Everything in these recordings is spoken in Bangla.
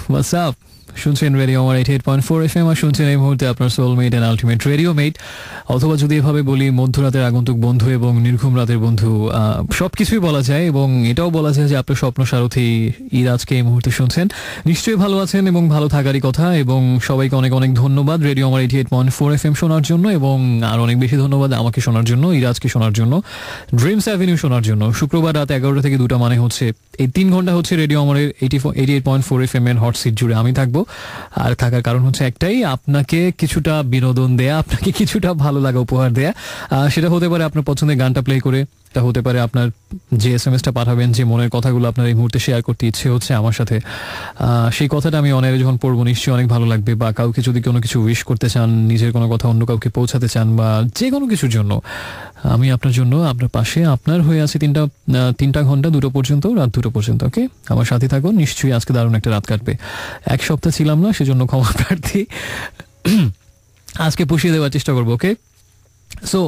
হোয়াটসঅ্যাপ শুনছেন রেডিও আমার 88.4 FM আর শুনছেন এই মুহূর্তে আপনার সোলমেট অ্যান্ড আলটিমেট রেডিও মেট, অথবা যদি এভাবে বলি মধ্যরাতের আগন্তুক বন্ধু এবং নির্ঘুম রাতের বন্ধু, সব কিছুই বলা যায়। এবং এটাও বলা যায় যে আপনার স্বপ্ন সারথি ইরাজকে এই মুহূর্তে শুনছেন, নিশ্চয়ই ভালো আছেন এবং ভালো থাকারই কথা। এবং সবাইকে অনেক অনেক ধন্যবাদ রেডিও আমার 88.4 FM শোনার জন্য, এবং আর অনেক বেশি ধন্যবাদ আমাকে শোনার জন্য, ইরাজকে শোনার জন্য, ড্রিমস অ্যাভিনিউ শোনার জন্য। শুক্রবার রাত 11টা থেকে 2টা মানে হচ্ছে এই 3 ঘন্টা হচ্ছে রেডিও আমার 88.4 FM এর হট সিট জুড়ে আমি থাকবো। আর থাকার কারণ হচ্ছে একটাই, আপনাকে কিছুটা বিনোদন দেয়া, আপনাকে কিছুটা ভালো লাগা উপহার দেয়া। সেটা হতে পারে আপনার পছন্দের গানটা প্লে করে, তা হতে পারে আপনার যে SMS-টা পাঠাবেন, যে মনের কথাগুলো আপনার এই মুহূর্তে শেয়ার করতে ইচ্ছে হচ্ছে আমার সাথে, সেই কথাটা আমি অনেক যখন পড়বো নিশ্চয়ই অনেক ভালো লাগবে। বা কাউকে যদি কোনো কিছু উইশ করতে চান, নিজের কোনো কথা অন্য কাউকে পৌঁছাতে চান, বা যে কোনো কিছুর জন্য, আমি আপনার জন্য আপনার পাশে আপনার হয়ে আছি 3টা ঘন্টা 2টো পর্যন্ত, রাত 2টো পর্যন্ত। ওকে, আমার সাথে থাকুন, নিশ্চয়ই আজকে দারুণ একটা রাত কাটবে। এক সপ্তাহ ছিলাম না, সেজন্য ক্ষমা প্রার্থী। আজকে পুষিয়ে দেওয়ার চেষ্টা করবো। ওকে, সো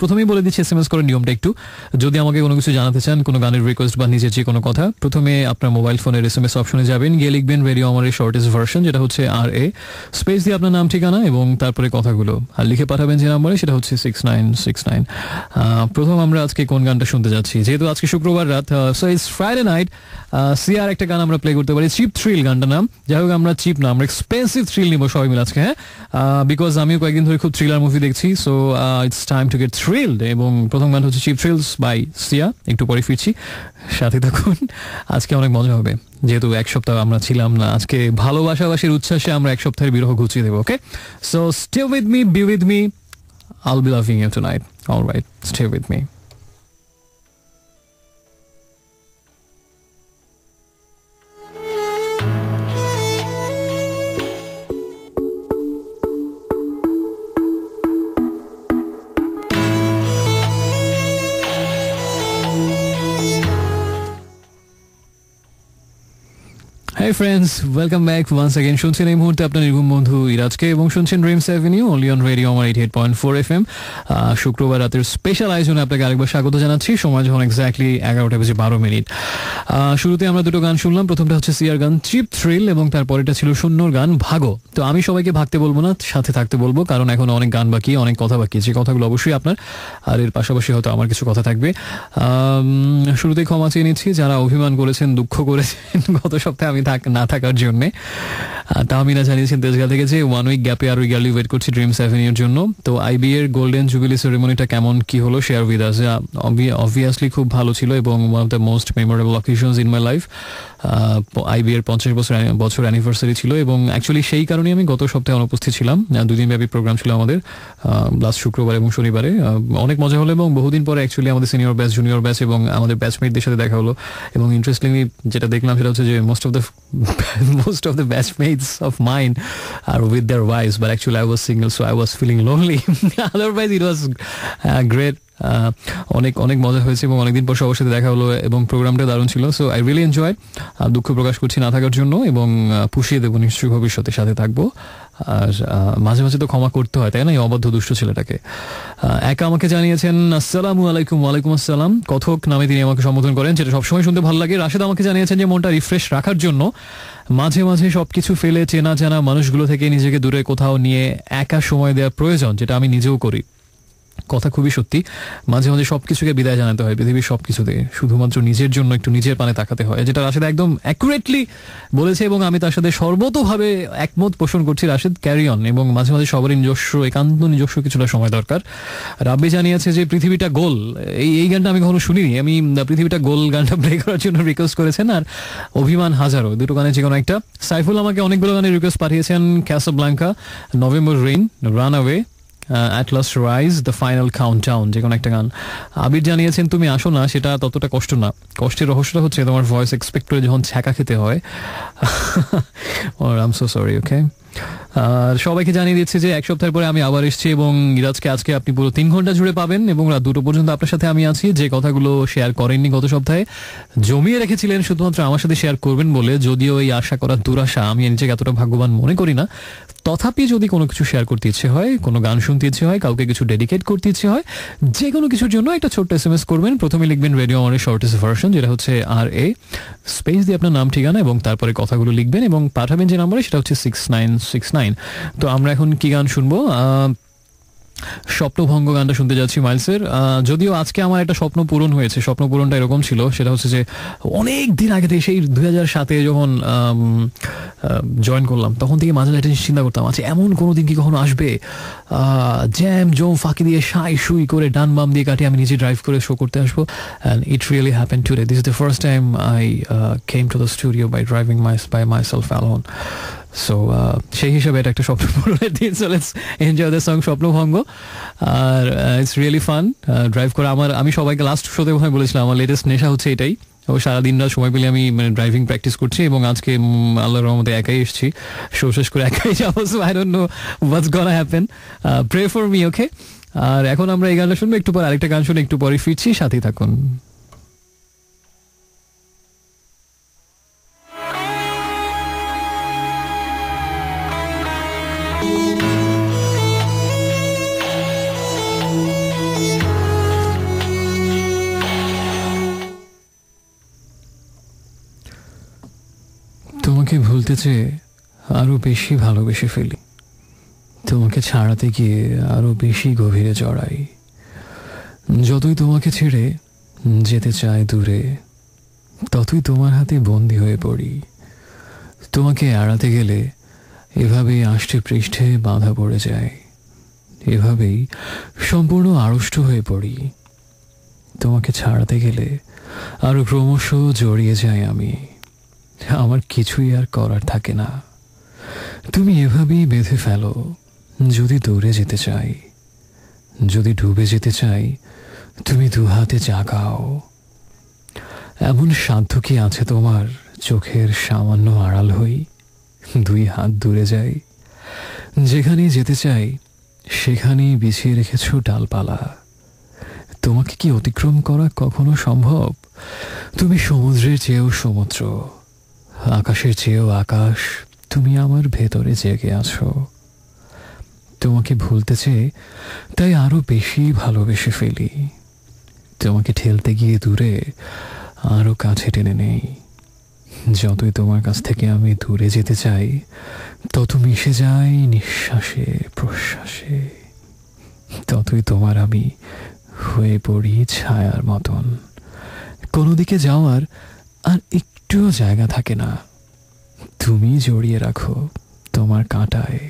প্রথমেই বলে দিচ্ছি SMS করার নিয়মটা একটু। যদি আমাকে কোনো কিছু জানাতে চান, কোনো গানের রিকোয়েস্ট বা নিজের যে কোনো কথা, প্রথমে আপনার মোবাইল ফোনের SMS অপশনে যাবেন, গিয়ে লিখবেন রেডিও আমার শর্টেস্ট ভার্সন, যেটা হচ্ছে RA, স্পেস দিয়ে আপনার নাম ঠিকানা এবং তারপরে কথাগুলো, আর লিখে পাঠাবেন যে নাম্বারে, সেটা হচ্ছে 6969। প্রথম আমরা আজকে কোন গানটা শুনতে যাচ্ছি, যেহেতু আজকে শুক্রবার রাত, so it's Friday night, CR একটা গান আমরা প্লে করতে পারি, চিপ থ্রিল গানটা নাম। যাই হোক, আমরা চিপ না, আমরা এক্সপেন্সিভ থ্রিল নিবো সবাই মিলে আজকে, হ্যাঁ, বিকজ আমিও কয়েকদিন ধরে খুব থ্রিলার মুভি দেখছি। So it's time to get thrilled. এবং প্রথম গান হচ্ছে চিপ থ্রিলস বাই সিয়া। একটু পরে ফিরছি, সাথে থাকুন, আজকে অনেক মজা হবে। যেহেতু এক সপ্তাহ আমরা ছিলাম না, আজকে ভালোবাসাবাসীর উচ্ছ্বাসে আমরা এক সপ্তাহের বিরহ ঘুচিয়ে দেবো। Okay, so stay with me, be with me, I'll be loving you tonight. Alright, stay with me. Hey friends, welcome back once again. শুনছেন এই মুহূর্তে আপনার নির্ঘুম বন্ধু ইরাজকে, এবং শুনছেন Dreams Avenue only on radio Amar 88.4 FM। শুক্রবার রাতের স্পেশাল আয়োজনে আপনাকে আরেকবার স্বাগত জানাচ্ছি। সময় যখন এক্স্যাক্টলি 11:12। শুরুতে আমরা দুটো গান শুনলাম। প্রথমটা হচ্ছে সিয়ার গান চিপ থ্রিল, এবং তারপরেটা ছিল শূন্যর গান ভাগো। তো আমি সবাইকে ভাগতে বলবো না, সাথে থাকতে বলবো, কারণ এখন অনেক গান বাকি, অনেক কথা বাকি, যে কথাগুলো অবশ্যই আপনার, আর এর পাশাপাশি হয়তো আমার কিছু কথা থাকবে। শুরুতেই ক্ষমা চেয়ে নিচ্ছি যারা অভিমান করেছেন, দুঃখ করেছেন গত সপ্তাহে আমি না থাকার জন্য। তাহমিনা জানিয়েছেন তেজগাঁ থেকে যে 1 উইক গ্যাপে আরো ইগারলি ওয়েট করছি ড্রিমস অ্যাভিনিউর জন্য। তো IB এর গোল্ডেন জুবিলি সেরেমনিটা কেমন কি হলো, শেয়ার উইথ আস। অবভিয়াসলি খুব ভালো ছিল এবং one of the most memorable occasions in my life. IB এর 50 বছর অ্যানিভার্সারি ছিল, এবং অ্যাকচুয়ালি সেই কারণে আমি গত সপ্তাহে অনুপস্থিত ছিলাম। 2 দিন ব্যাপী প্রোগ্রাম ছিল আমাদের, লাস্ট শুক্রবার এবং শনিবারে। অনেক মজা হলো, এবং বহুদিন পরে অ্যাকচুয়ালি আমাদের সিনিয়র ব্যাচ, জুনিয়র ব্যাচ এবং আমাদের ব্যাচমেটদের সাথে দেখা হলো। এবং ইন্টারেস্টিংলি যেটা দেখলাম সেটা হচ্ছে যে most of the batchmates of mine are with their wives, but actually I was single, so I was feeling lonely. Otherwise it was great. অনেক অনেক মজা হয়েছে, এবং অনেকদিন পর সবার সাথে দেখা হলো, এবং প্রোগ্রামটা দারুণ ছিল। So I really enjoy. দুঃখ প্রকাশ করছি না থাকার জন্য, এবং পুষিয়ে দেবো নিশ্চয়ই, ভবিষ্যতে সাথে থাকবো। আর মাঝে মাঝে তো ক্ষমা করতে হয়, তাই না, এই অবাধ্য দুষ্ট ছেলেটাকে। একা আমাকে জানিয়েছেন আসসালামু আলাইকুম। ওয়ালাইকুম আসসালাম। কথক নামে তিনি আমাকে সম্বোধন করেন, যেটা সবসময় শুনতে ভালো লাগে। রাশেদ আমাকে জানিয়েছেন যে মনটা রিফ্রেশ রাখার জন্য মাঝে মাঝে সবকিছু ফেলে চেনা জানা মানুষগুলো থেকে নিজেকে দূরে কোথাও নিয়ে একা সময় দেওয়া প্রয়োজন, যেটা আমি নিজেও করি। কথা খুবই সত্যি, মাঝে মাঝে সবকিছুকে বিদায় জানাতে হয়, পৃথিবীর সবকিছুতে শুধুমাত্র নিজের জন্য একটু নিজের পানে তাকাতে হয়, যেটা রাশেদ একদম অ্যাকুরেটলি বলেছে, এবং আমি তার সাথে সর্বতোভাবে একমত পোষণ করছি। Rashed, carry on. এবং মাঝে মাঝে সবারই নিজস্ব, একান্ত নিজস্ব কিছুটা সময় দরকার। রাব্বি জানিয়েছে যে পৃথিবীটা গোল, এই গানটা আমি কখনো শুনিনি। আমি পৃথিবীটা গোল গানটা প্লে করার জন্য রিকোয়েস্ট করেছেন। আর অভিমান হাজারো, দুটো গানে যে কোনো একটা। সাইফুল আমাকে অনেকগুলো গানের রিকোয়েস্ট পাঠিয়েছেন, Casablanca, November rain, run away, At Last Rise, The Final Countdown, যে কোনো একটা গান। আবির জানিয়েছেন তুমি আসো না, সেটা ততটা কষ্ট না, কষ্টের রহস্যটা হচ্ছে তোমার ভয়েস এক্সপেক্ট করে যখন ছ্যাঁকা খেতে হয়। I'm so sorry, okay? আর সবাইকে জানিয়ে দিচ্ছি যে এক সপ্তাহ পরে আমি আবার এসেছি এবং ইরাজকে আজকে আপনি পুরো 3 ঘন্টা জুড়ে পাবেন এবং রাত 2টো পর্যন্ত আপনার সাথে আমি আছি। যে কথাগুলো শেয়ার করেননি গত সপ্তাহে, জমিয়ে রেখেছিলেন শুধুমাত্র আমার সাথে শেয়ার করবেন বলে, যদিও এই আশা করার দুরাশা, আমি নিজেকে এতটা ভাগ্যবান মনে করি না। তথাপি যদি কোনো কিছু শেয়ার করতে ইচ্ছে হয়, কোনো গান শুনতে ইচ্ছে হয়, কাউকে কিছু ডেডিকেট করতে ইচ্ছে হয়, যে কোনো কিছুর জন্য একটা ছোট্ট SMS করবেন। প্রথমে লিখবেন রেডিও আমাদের শর্টেস্ট ভার্সন, যেটা হচ্ছে RA স্পেস দিয়ে আপনার নাম ঠিকানা এবং তারপরে কথাগুলো লিখবেন এবং পাঠাবেন যে নম্বরে, সেটা হচ্ছে 6969। তো আমরা এখন কি গান শুনবো? স্বপ্নভঙ্গ গানটা শুনতে যাচ্ছি মাইলসের। যদিও আজকে আমার একটা স্বপ্ন পূরণ হয়েছে। স্বপ্ন পূরণটা এরকম ছিল, সেটা হচ্ছে যে অনেক দিন আগে থেকে, সেই 2007-এ যখন জয়েন করলাম, তখন থেকে মাঝে একটা চিন্তা করতাম, আচ্ছা এমন কোনো দিন কি কখনো আসবে জ্যাম জোম ফাঁকি দিয়ে সাই সুই করে ডান বাম দিয়ে কাটিয়ে আমি নিজে ড্রাইভ করে শো করতে আসবো। And it really happen today. This is the first time I came to the studio by driving by myself alone. So সেই হিসাবে এটা একটা স্বপ্ন পূরণের দিন। So let's enjoy the song Swapnabhanga. আর ইটস রিয়েলি ফান ড্রাইভ করে। আমি সবাইকে লাস্ট শোতে মনে বলেছিলাম আমার লেটেস্ট নেশা হচ্ছে এটাই। ও সারাদিন রাত সময় পেলে আমি ড্রাইভিং প্র্যাকটিস করছি এবং আজকে আল্লাহর রহমতে একাই এসেছি, শো শেষ করে একাই যাবো। So I don't know what's gonna happen, pray for me, okay? আর এখন আমরা এই গানটা শুনবো, একটু পর আরেকটা গান শুনে একটু পরে ফিরছি, সাথেই থাকুন। তোমাকে ভুলতে চেয়ে আরো বেশি ভালোবেসে ফেলি, তোমাকে ছাড়াতে গিয়ে আরো বেশি গভীরে জড়াই। যতই তোমাকে ছেড়ে যেতে চাই দূরে, ততই তোমার হাতে বন্দি হয়ে পড়ি। তোমাকে এড়াতে গেলে এভাবেই আষ্টে পৃষ্ঠে বাঁধা পড়ে যায়, এভাবেই সম্পূর্ণ আড়ষ্ট হয়ে পড়ি। তোমাকে ছাড়াতে গেলে আরো ক্রমশ জড়িয়ে যাই আমি, আমার কিছুই আর করার থাকে না। তুমি এভাবেই বেঁধে ফেলো, যদি দৌড়ে যেতে চাই, যদি ডুবে যেতে চাই, তুমি দুহাতে জাগাও। এমন সাধ্য কি আছে তোমার, চোখের সামান্য আড়াল হই, 2 হাত দূরে যাই। যেখানেই যেতে চাই সেখানেই বিছিয়ে রেখেছো ডালপালা। তোমাকে কি অতিক্রম করা কখনো সম্ভব? তুমি সমুদ্রের চেয়েও সমুদ্র, আকাশের চেয়েও আকাশ, তুমি আমার ভেতরে জেগে আছো। তোমাকে ভুলতে চেয়ে তাই আরো বেশি ভালোবেসে ফেলি। তোমাকে ঠেলতে গিয়ে দূরে আরো কাছে টেনে নেই। যতই তোমার কাছ থেকে আমি দূরে যেতে চাই, তত মিশে যাই নিঃশ্বাসে প্রশ্বাসে। ততই তোমার আমি হয়ে পড়ি ছায়ার মতন। কোনো দিকে যাওয়ার আর একটুও জায়গা থাকে না, তুমি জড়িয়ে রাখো তোমার কাঁটায়।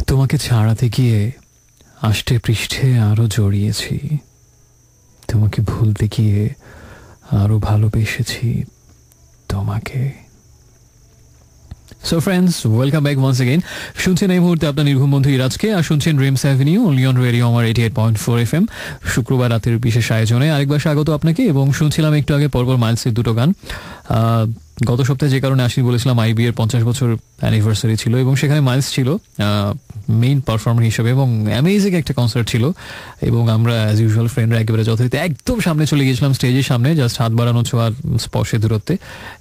তোমাকে ছাড়াতে গিয়ে আষ্টে পৃষ্ঠে আরো জড়িয়েছি, তোমাকে ভুলতে গিয়ে আরো ভালোবেসেছি তোমাকে। So friends, welcome back once again. শুনছেন এই মুহূর্তে আপনার নির্ঘুম বন্ধু ইরাজকে, আর শুনছেন Dreams Avenue only on radio Amar 88.4 FM শুক্রবার রাতের বিশেষ আয়োজনে। আরেকবার স্বাগত আপনাকে। এবং শুনছিলাম একটু আগে পরপর মাইলসের 2টো গান। গত সপ্তাহে যে কারণে আসি বলেছিলাম, IB এর 50 বছর অ্যানিভার্সারি ছিল এবং সেখানে মাইলস ছিল মেইন পারফর্মার হিসেবে এবং অ্যামেজিং একটা কনসার্ট ছিল। এবং আমরা অ্যাজ ইউজুয়াল ফ্রেন্ডরা একেবারে যথারীতি একদম সামনে চলে গিয়েছিলাম, স্টেজের সামনে, জাস্ট হাত বাড়ানো ছোঁয়ার স্পর্শে দূরত্বে।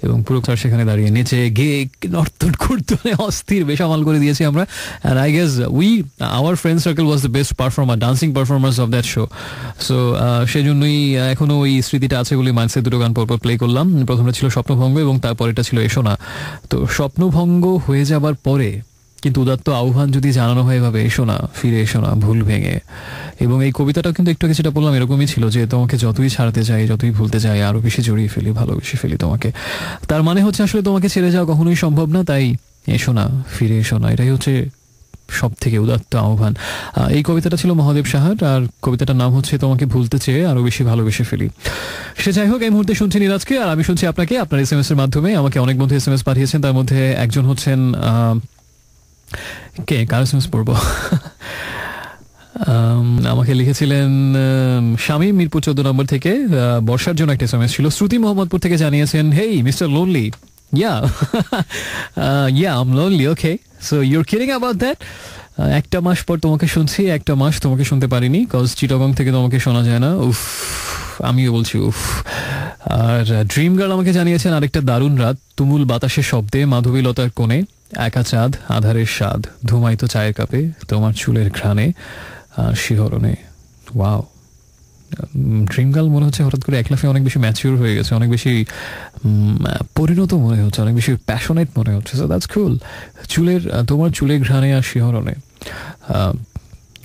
এবং পুরো তার সেখানে দাঁড়িয়ে নেচে গেয়ে নর্তন করতে অস্থির বেসামাল করে দিয়েছি আমরা। And I guess our friend circle was the best performer, dancing performers of that show. So সেজন্যই এখনও ওই স্মৃতিটা আছে বলে মাইলসের 2টো গান পরপর প্লে করলাম। প্রথমটা ছিল স্বপ্নভঙ্গ এবং তারপরেটা ছিল এসো না। তো স্বপ্নভঙ্গ হয়ে যাবার পরে কিন্তু উদাত্ত আহ্বান যদি জানানো হয় এভাবে, এসো না, ফিরে এসো না, ভুল ভেঙে। এবং এই কবিতাটাও কিন্তু একটু যেটা বললাম এরকমই ছিল, যে তোমাকে যতই ছাড়তে চাই, যতই ভুলতে চাই, আরো বেশি জড়িয়ে ফেলি, ভালোবেসে ফেলি তোমাকে। তার মানে হচ্ছে আসলে তোমাকে ছেড়ে যাওয়া কখনোই সম্ভব না, তাই এসো না, ফিরে এসো না, এটাই হচ্ছে সব থেকে উদাত্ত আহ্বান। এই কবিতাটা ছিল মহাদেব সাহার, আর কবিতাটার নাম হচ্ছে তোমাকে ভুলতে চেয়ে আরো বেশি ভালোবেসে ফেলি। সে যাই হোক, এই মুহূর্তে শুনছেন ইরাজকে, আর আমি শুনছি আপনাকে আপনার SMS এর মাধ্যমে। আমাকে অনেক বন্ধু SMS পাঠিয়েছেন, তার মধ্যে একজন হচ্ছেন কে, কার SMS পড়বো? আমাকে লিখেছিলেন শামীম মিরপুর 14 নম্বর থেকে। বর্ষার জন্য একটা SMS ছিল। শ্রুতি মোহাম্মদপুর থেকে জানিয়েছেন, hey mister lonely, Yeah. Yeah, I'm lonely. Okay. So you're kidding about that? একটা মাস পর তোমাকে শুনছি, একটা মাস তোমাকে শুনতে পারিনি, কজ চিটাগং থেকে তোমাকে শোনা যায় না। উফ, আমিও বলছি উফ। আর ড্রিম গার্ল আমাকে জানিয়েছেন আরেকটা দারুণ রাত, তুমুল বাতাসের শব্দে, মাধবীলতার কোণে, একা চাঁদ, আধারের স্বাদ, ধুমায়িত চায়ের কাপে, তোমার চুলের ঘ্রাণে, শিহরণে। ওয়াও, ড্রিম গার্ল মনে হচ্ছে হঠাৎ করে এক লাফে অনেক বেশি ম্যাচিউর হয়ে গেছে, অনেক বেশি পরিণত মনে হচ্ছে, অনেক বেশি প্যাশনেট মনে হচ্ছে। So that's cool. তোমার চুলের ঘ্রাণে আর শিহরণে,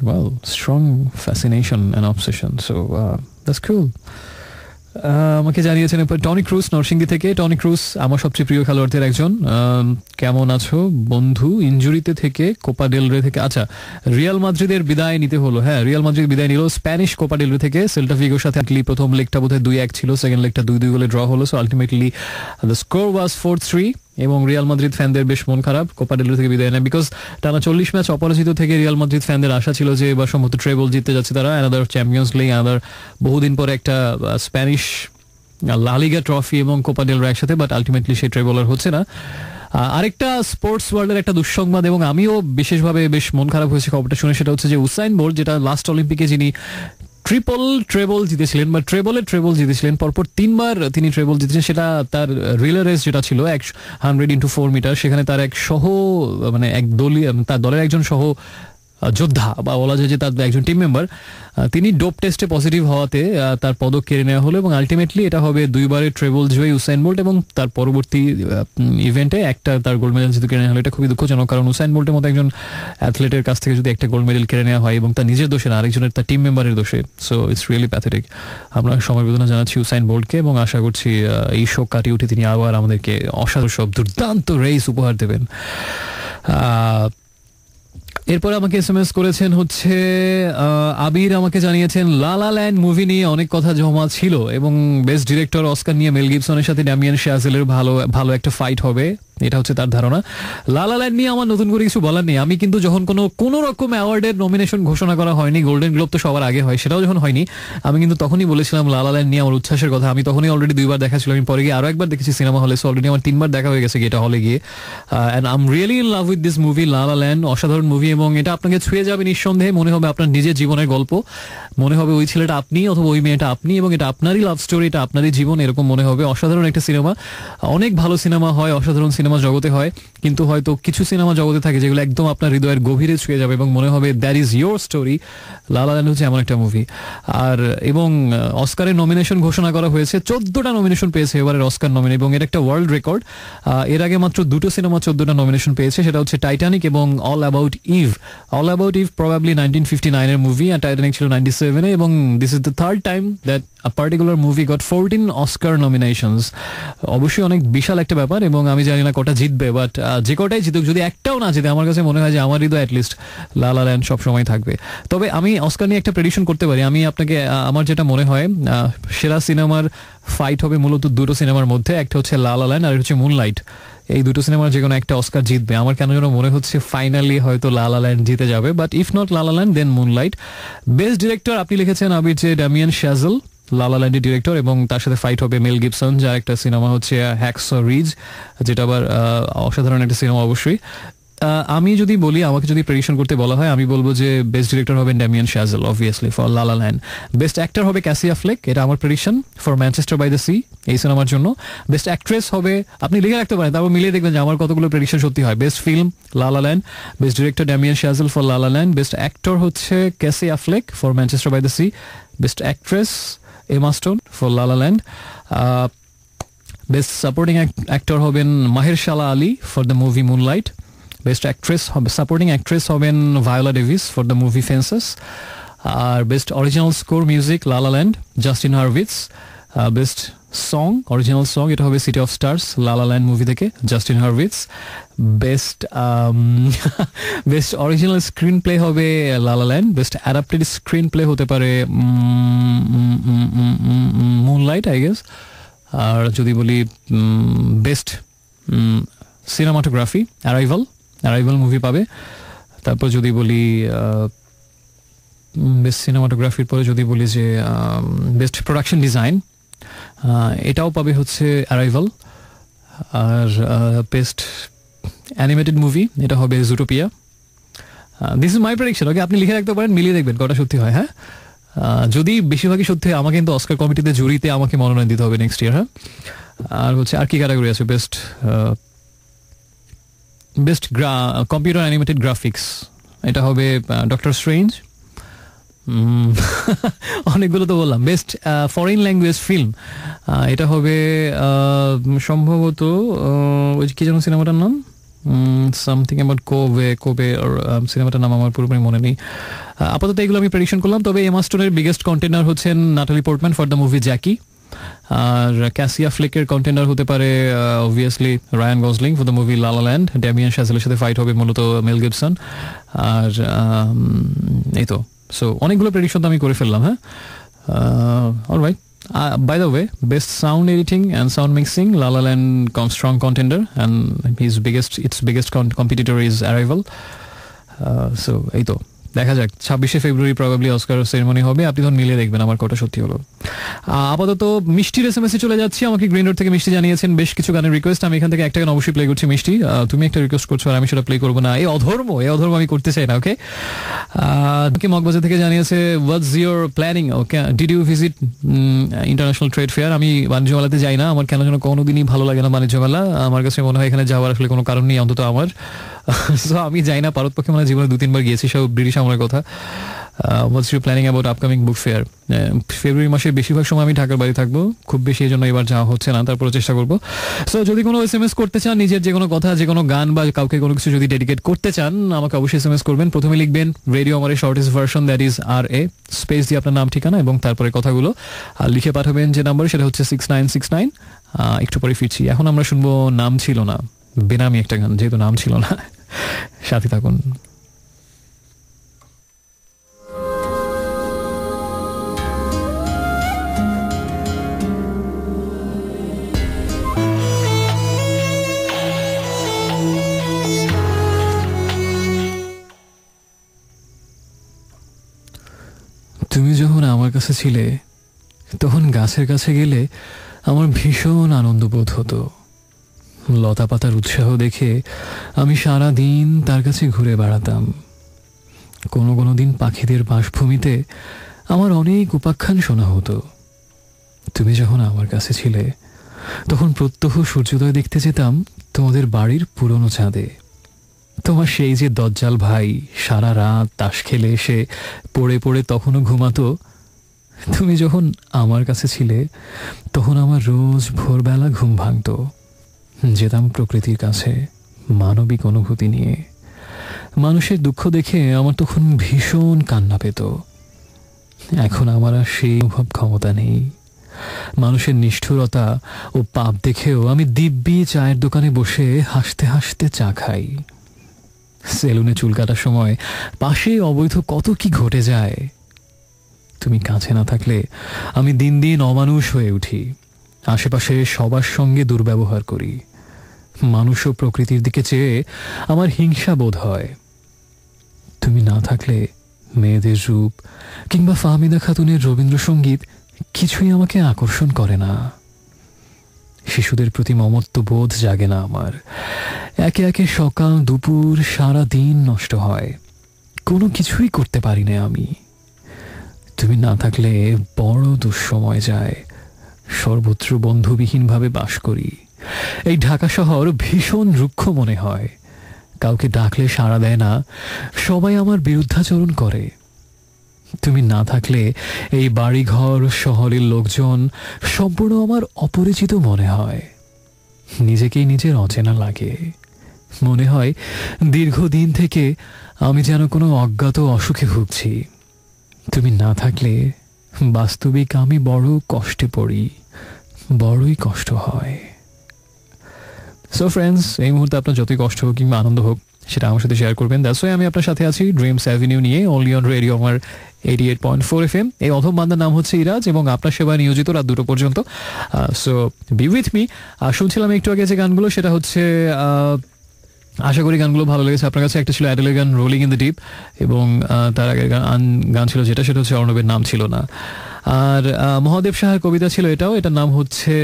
well, strong fascination and obsession. So that's cool. আমাকে জানিয়েছেন টনি ক্রুজ নরসিংদী থেকে। টনি ক্রুজ আমার সবচেয়ে প্রিয় খেলোয়াড়দের একজন। কেমন আছো বন্ধু? ইনজুরিতে থেকে কোপা ডেল রে থেকে, আচ্ছা, রিয়াল মাদ্রিদের বিদায় নিতে হলো। হ্যাঁ, রিয়াল মাদ্রিদ বিদায় নিল স্প্যানিশ কোপা ডেল রে থেকে সেল্টা ভিগোর সাথে। প্রথম লেগটা বোধহয় 2-1 ছিল, সেকেন্ড লেগটা 2-2 গোলে ড্র হলো। সো আলটিমেটলি দ্য স্কোর ওয়াজ 4-3 এবং রিয়াল মাদ্রিদ ফ্যানদের বেশ মন খারাপ কোপা ডেল রে থেকে বিদায় নেয়, বিকজ টানা 40 ম্যাচ অপরাজিত থেকে রিয়াল মাদ্রিদ ফ্যানদের আশা ছিল যে এবার সম্ভবত ট্রেবল জিততে যাচ্ছে তারা, অ্যানাদার চ্যাম্পিয়ন্স লিগ, অ্যানাদার বহুদিন পরে একটা স্প্যানিশ লা লিগা ট্রফি এবং কোপা ডেল রে একসাথে, বাট আলটিমেটলি সেই ট্রেবলার হচ্ছে না। আরেকটা স্পোর্টস ওয়ার্ল্ডের একটা দুঃসংবাদ, এবং আমিও বিশেষভাবে বেশ মন খারাপ হয়েছে খবরটা শুনে, সেটা হচ্ছে যে উসাইন বোল্ট, যেটা লাস্ট অলিম্পিকে যিনি ট্রেবল জিতেছিলেন বা ট্রেবল জিতেছিলেন, পরপর 3বার তিনি ট্রেবল জিতেছেন, সেটা তার রিলে রেস যেটা ছিল 100 × 4 মিটার, সেখানে তার এক দলীয়, তার দলের একজন সহ যোদ্ধা বা বলা যায় যে তার একজন টিম মেম্বার, তিনি ডোপ টেস্টে পজিটিভ হওয়াতে তার পদক কেড়ে নেওয়া হলো, এবং আলটিমেটলি এটা হবে 2বারের ট্রেবল জয়ী উসাইন বোল্ট, এবং তার পরবর্তী ইভেন্টে একটা তার গোল্ড মেডেল যেহেতু কেড়ে নেওয়া হলো, এটা খুবই দুঃখজনক। কারণ উসাইন বোল্টের মতো একজন অ্যাথলেটের কাছ থেকে যদি একটা গোল্ড মেডেল কেড়ে নেওয়া হয় এবং তার নিজের দোষে না, আরেকজনের, তার টিম মেম্বারের দোষে, সো ইটস রিয়েলি প্যাথেটিক। আমরা সমবেদনা জানাচ্ছি উসাইন বোল্টকে, এবং আশা করছি এই শোক কাটিয়ে উঠে তিনি আবার আমাদেরকে অসাধারণ সব দুর্দান্ত রেস উপহার দেবেন। এরপরে আমাকে SMS করেছেন হচ্ছে আবির, আমাকে জানিয়েছেন লা লা ল্যান্ড মুভি নিয়ে অনেক কথা জমা ছিল, এবং বেস্ট ডিরেক্টর অস্কার নিয়ে মেল গিবসনের সাথে ড্যামিয়ান শ্যাজেলের ভালো একটা ফাইট হবে, এটা হচ্ছে তার ধারণা। লা লা ল্যান্ড নিয়ে আমার নতুন করে কিছু বলার নেই। আমি কিন্তু যখন কোনো রকম অ্যাওয়ার্ডের নমিনেশন ঘোষণা করা হয়নি, গোল্ডেন গ্লোব তো সবার আগে হয়, সেটাও যখন হয়নি, আমি কিন্তু তখনই বলেছিলাম লা লা ল্যান্ড নিয়ে আমার উচ্ছ্বাসের কথা। আমি তখনই অলরেডি 2বার দেখা ছিল, আমি পরে গিয়ে আরো একবার দেখেছি সিনেমা হলে, সো অলরেডি আমার 3বার দেখা হয়ে গেছে এটা হলে গিয়ে। And I am really in love with this movie La La land. অসাধারণ মুভি, এবং এটা আপনাকে ছুঁয়ে যাবে নিঃসন্দেহে। মনে হবে আপনার নিজের জীবনের গল্প, মনে হবে ওই ছেলেটা আপনি অথবা ওই মেয়েটা আপনি, এবং এটা আপনারই লাভ স্টোরি, এটা আপনারই জীবন, এরকম মনে হবে। অসাধারণ একটা সিনেমা। অনেক ভালো সিনেমা হয়, অসাধারণ সিনেমা জগতে হয়, কিন্তু হয়তো কিছু সিনেমা জগতে থাকে যেগুলো একদম আপনার হৃদয়ের গভীরে ছুঁয়ে যাবে এবং মনে হবে দ্যাট ইজ ইয়োর স্টোরি। লা লা ল্যান্ড হচ্ছে এমন একটা মুভি। আর এবং অস্কারের নমিনেশন ঘোষণা করা হয়েছে, 14টা নমিনেশন পেয়েছে এবারের অস্কার নমিনেশন, এবং এটা একটা ওয়ার্ল্ড রেকর্ড। এর আগে মাত্র 2টো সিনেমা 14টা নমিনেশন পেয়েছে, সেটা হচ্ছে টাইটানিক এবং All About Eve. All About Eve probably 1959 movie, আর টাইটানিক ছিল 97, এবং this is the third time that a particular movie got 14 Oscar nominations. অবশ্যই অনেক বিশাল একটা ব্যাপার, এবং আমি জানি না কটা জিতবে, বাট যে কটাই জিতুক, যদি একটাও না জিতে, আমার কাছে মনে হয় যে আমার হৃদয় অ্যাটলিস্ট লা লা ল্যান্ড সবসময় থাকবে। তবে আমি অস্কার নিয়ে একটা প্রেডিকশন করতে পারি। আমি আপনাকে আমার যেটা মনে হয়, সেরা সিনেমার ফাইট হবে মূলত 2টো সিনেমার মধ্যে, একটা হচ্ছে লা লা ল্যান্ড আর হচ্ছে মুনলাইট। এই 2টো সিনেমার যে কোনো একটা অস্কার জিতবে। আমার কেন যেন মনে হচ্ছে ফাইনালি হয়তো লা লা ল্যান্ড জিতে যাবে, বাট ইফ নট লা লা ল্যান্ড দেন মুনলাইট। বেস্ট ডিরেক্টর আপনি লিখেছেন আবির যে ড্যামিয়ান শ্যাজেল, লা লা ল্যান্ডের ডিরেক্টর, এবং তার সাথে ফাইট হবে মেল গিবসন, যার একটা সিনেমা হচ্ছে হ্যাকসো রিজ, যেটা আবার অসাধারণ একটা সিনেমা অবশ্যই। আমি যদি বলি, আমাকে যদি প্রেডিকশন করতে বলা হয়, আমি বলবো যে বেস্ট ডিরেক্টর হবেন Damien Chazelle obviously for La La Land. Best actor হবে ক্যাসি অ্যাফ্লেক, এটা আমার prediction for Manchester by the Sea, এই সিনেমার জন্য। বেস্ট অ্যাক্ট্রেস হবে, আপনি লিখে রাখতে পারেন, তারপর মিলিয়ে দেখবেন যে আমার কতগুলো প্রেডিকশন সত্যি হয়। Best film La La Land, best director Damien Chazelle for La La Land, best actor হচ্ছে Casey Affleck for Manchester by the Sea, best actress Emma Stone for La La Land, best supporting actor হবেন Mahershala Ali for the movie Moonlight, best actress supporting actress হবেন Viola Davis for the movie Fences, আর best original score music La La Land Justin Hurwitz, best song original song এটা হবে City of stars La La Land movie থেকে Justin Hurwitz, best original screenplay হবে La La Land, best adapted screenplay হতে পারে মুনলাইট আই গেস, আর যদি বলি বেস্ট সিনেমাটোগ্রাফি অ্যারাইভাল মুভি পাবে। তারপর যদি বলি বেস্ট সিনেমাটোগ্রাফির পরে যদি বলি যে বেস্ট প্রোডাকশন ডিজাইন, এটাও পাবে হচ্ছে অ্যারাইভাল। আর বেস্ট অ্যানিমেটেড মুভি এটা হবে জুটোপিয়া। দিস ইজ মাই প্রেডিকশন, ওকে? আপনি লিখে রাখতে পারেন, মিলিয়ে দেখবেন কটা সত্যি হয়। হ্যাঁ, যদি বেশিরভাগই সত্যি হয় আমাকে কিন্তু অস্কার কমিটিতে জুরিতে আমাকে মনোনয়ন দিতে হবে নেক্সট ইয়ার। হ্যাঁ, আর হচ্ছে আর কি ক্যাটাগরি আছে? Best best computer animated graphics এটা হবে ডক্টর স্ট্রেঞ্জ। অনেকগুলো তো বললাম। বেস্ট ফরেন ল্যাঙ্গুয়েজ ফিল্ম এটা হবে সম্ভবত ওই কি যেন সিনেমাটার নাম, সামথিং অ্যাবাউট কোবে সিনেমাটার নাম আমার পুরোপুরি মনে নেই। আপাতত এগুলো আমি প্রেডিকশন করলাম। তবে এমা স্টোনের বিগেস্ট কন্টেন্ডার হচ্ছেন Natalie Portman for the movie Jackie. আর ক্যাসিয়া ফ্লেকের কন্টেন্ডার হতে পারে obviously Ryan Gosling for the movie La La land. Damian শাজেলের সাথে ফাইট হবে মূলত মেল গিবসন। আর এই তো, সো অনেকগুলো প্রেডিকশন তো আমি করে ফেললাম। হ্যাঁ, alright. By the way, best sound editing and sound mixing, La La Land strong contender, and its biggest competitor is Arrival. So এই তো দেখা যাক, 26শে ফেব্রুয়ারি প্রবাবলি অস্কার সেরেমনি হবে। আপনি তখন মিলিয়ে দেখবেন আমার কটা সত্যি হলো। আপাতত মিষ্টির এসএমএসে চলে যাচ্ছি। আমাকে গ্রিন রোড থেকে মিষ্টি জানিয়েছেন বেশ কিছু গানের রিকোয়েস্ট। আমি এখান থেকে একটা গান অবশ্যই প্লে করছি। মিষ্টি, তুমি একটা রিকোয়েস্ট করছো আর আমি সেটা প্লে করবো না, এই অধর্ম আমি করতে চাই না। ওকে, মগবাজার থেকে জানিয়েছে what's your planning, okay, did you visit international trade fair? আমি বাণিজ্য মেলাতে যাই না, আমার কেন যেন কোনোদিনই ভালো লাগে না বাণিজ্য মেলা। আমার কাছে মনে হয় এখানে যাওয়ার আসলে কোনো কারণ নেই, অন্তত আমার। সো আমি যাই না, পারতপক্ষে মানে জীবনে 2-3 বার গিয়েছি, সব ব্রিটিশ আমলের কথা। What's your planning about upcoming book fair? February মাসে বেশিরভাগ সময় আমি ঢাকার বাড়ি থাকবো, খুব বেশি এই জন্য এবার যাওয়া হচ্ছে না, তারপরে চেষ্টা করবো। সো যদি কোনো এসএমএস করতে চান, নিজের যে কোনো কথা, যে কোনো গান বা কাউকে কোনো কিছু যদি ডেডিকেট করতে চান, আমাকে অবশ্যই এসএমএস করবেন। প্রথমে লিখবেন রেডিও আমার shortest version, that is RA space দিয়ে আপনার নাম ঠিকানা এবং তারপরে কথাগুলো আর লিখে পাঠাবেন যে নাম্বারে, সেটা হচ্ছে 6969। একটু পরে ফিরছি। এখন আমরা শুনবো নাম ছিল না, বেনামি একটা গান, যেহেতু নাম ছিল না। সাথে থাকুন। তুমি যখন আমার কাছে ছিলে তখন গাছের কাছে গেলে আমার ভীষণ আনন্দ বোধ হতো। লতা পাতার উৎসাহ দেখে আমি সারা দিন তার কাছে ঘুরে বেড়াতাম। কোনো কোনো দিন পাখিদের বাসভূমিতে আমার অনেক উপাখ্যান শোনা হতো। তুমি যখন আমার কাছে ছিলে তখন প্রত্যহ সূর্যোদয় দেখতে যেতাম তোমাদের বাড়ির পুরনো ছাদে। তোমার সেই যে দজ্জাল ভাই সারা রাত তাস খেলে এসে পড়ে পড়ে তখনও ঘুমাতো, তুমি যখন আমার কাছে ছিলে তখন আমার রোজ ভোরবেলা ঘুম ভাঙত। যেতাম প্রকৃতির কাছে মানবিক অনুভূতি নিয়ে। মানুষের দুঃখ দেখে আমার তখন ভীষণ কান্না পেত। এখন আমার আর সেই অনুভব ক্ষমতা নেই। মানুষের নিষ্ঠুরতা ও পাপ দেখেও আমি দিব্যি চায়ের দোকানে বসে হাসতে হাসতে চা খাই। সেলুনে চুল কাটার সময় পাশে অবৈধ কত কি ঘটে যায়। তুমি কাছে না থাকলে আমি দিন দিন অমানুষ হয়ে উঠি। আশেপাশে সবার সঙ্গে দুর্ব্যবহার করি। মানুষ ও প্রকৃতির দিকে চেয়ে আমার হিংসা বোধ হয়। তুমি না থাকলে মেয়েদের রূপ কিংবা ফাহমিদা খাতুনের রবীন্দ্রসঙ্গীত কিছুই আমাকে আকর্ষণ করে না। শিশুদের প্রতি মমত্ব বোধ জাগে না আমার। একে একে সকাল দুপুর সারা দিন নষ্ট হয়, কোনো কিছুই করতে পারি না আমি। তুমি না থাকলে বড় দুঃসময় যায়। সর্বত্র বন্ধুবিহীনভাবে বাস করি। এই ঢাকা শহর ভীষণ রুক্ষ মনে হয়। কাউকে ডাকলে সাড়া দেয় না, সবাই আমার বিরুদ্ধাচরণ করে। তুমি না থাকলে এই বাড়িঘর শহরের লোকজন সম্পূর্ণ আমার অপরিচিত মনে হয়। নিজেকেই নিজের অচেনা লাগে। মনে হয় দীর্ঘদিন থেকে আমি যেন কোনো অজ্ঞাত অসুখে ভুগছি। তুমি না থাকলে বাস্তবিক আমি বড় কষ্টে পড়ি, বড়ই কষ্ট হয়। সো ফ্রেন্ডস, এই মুহূর্তে আপনার যতই কষ্ট হোক কিংবা আনন্দ হোক সেটা আমার সাথে শেয়ার করবেন। দ্যাটস ওয়াই আমি আপনার সাথে আছি ড্রিমস অ্যাভিনিউ নিয়ে, only on radio Amar 88.4 FM। এই অধম বান্দার নাম হচ্ছে ইরাজ এবং আপনার সেবায় নিয়োজিত রাত 2টো পর্যন্ত। So B with me. শুনছিলাম একটু আগে যে গানগুলো, সেটা হচ্ছে আশা করি গানগুলো ভালো লেগেছে আপনার কাছে। একটা ছিল অ্যাডেলের গান রোলিং ইন দ্য ডিপ এবং তার আগের গান ছিল যেটা, সেটা হচ্ছে অর্ণবের নাম ছিল না। আর মহাদেব সাহার কবিতা ছিল এটাও, এটার নাম হচ্ছে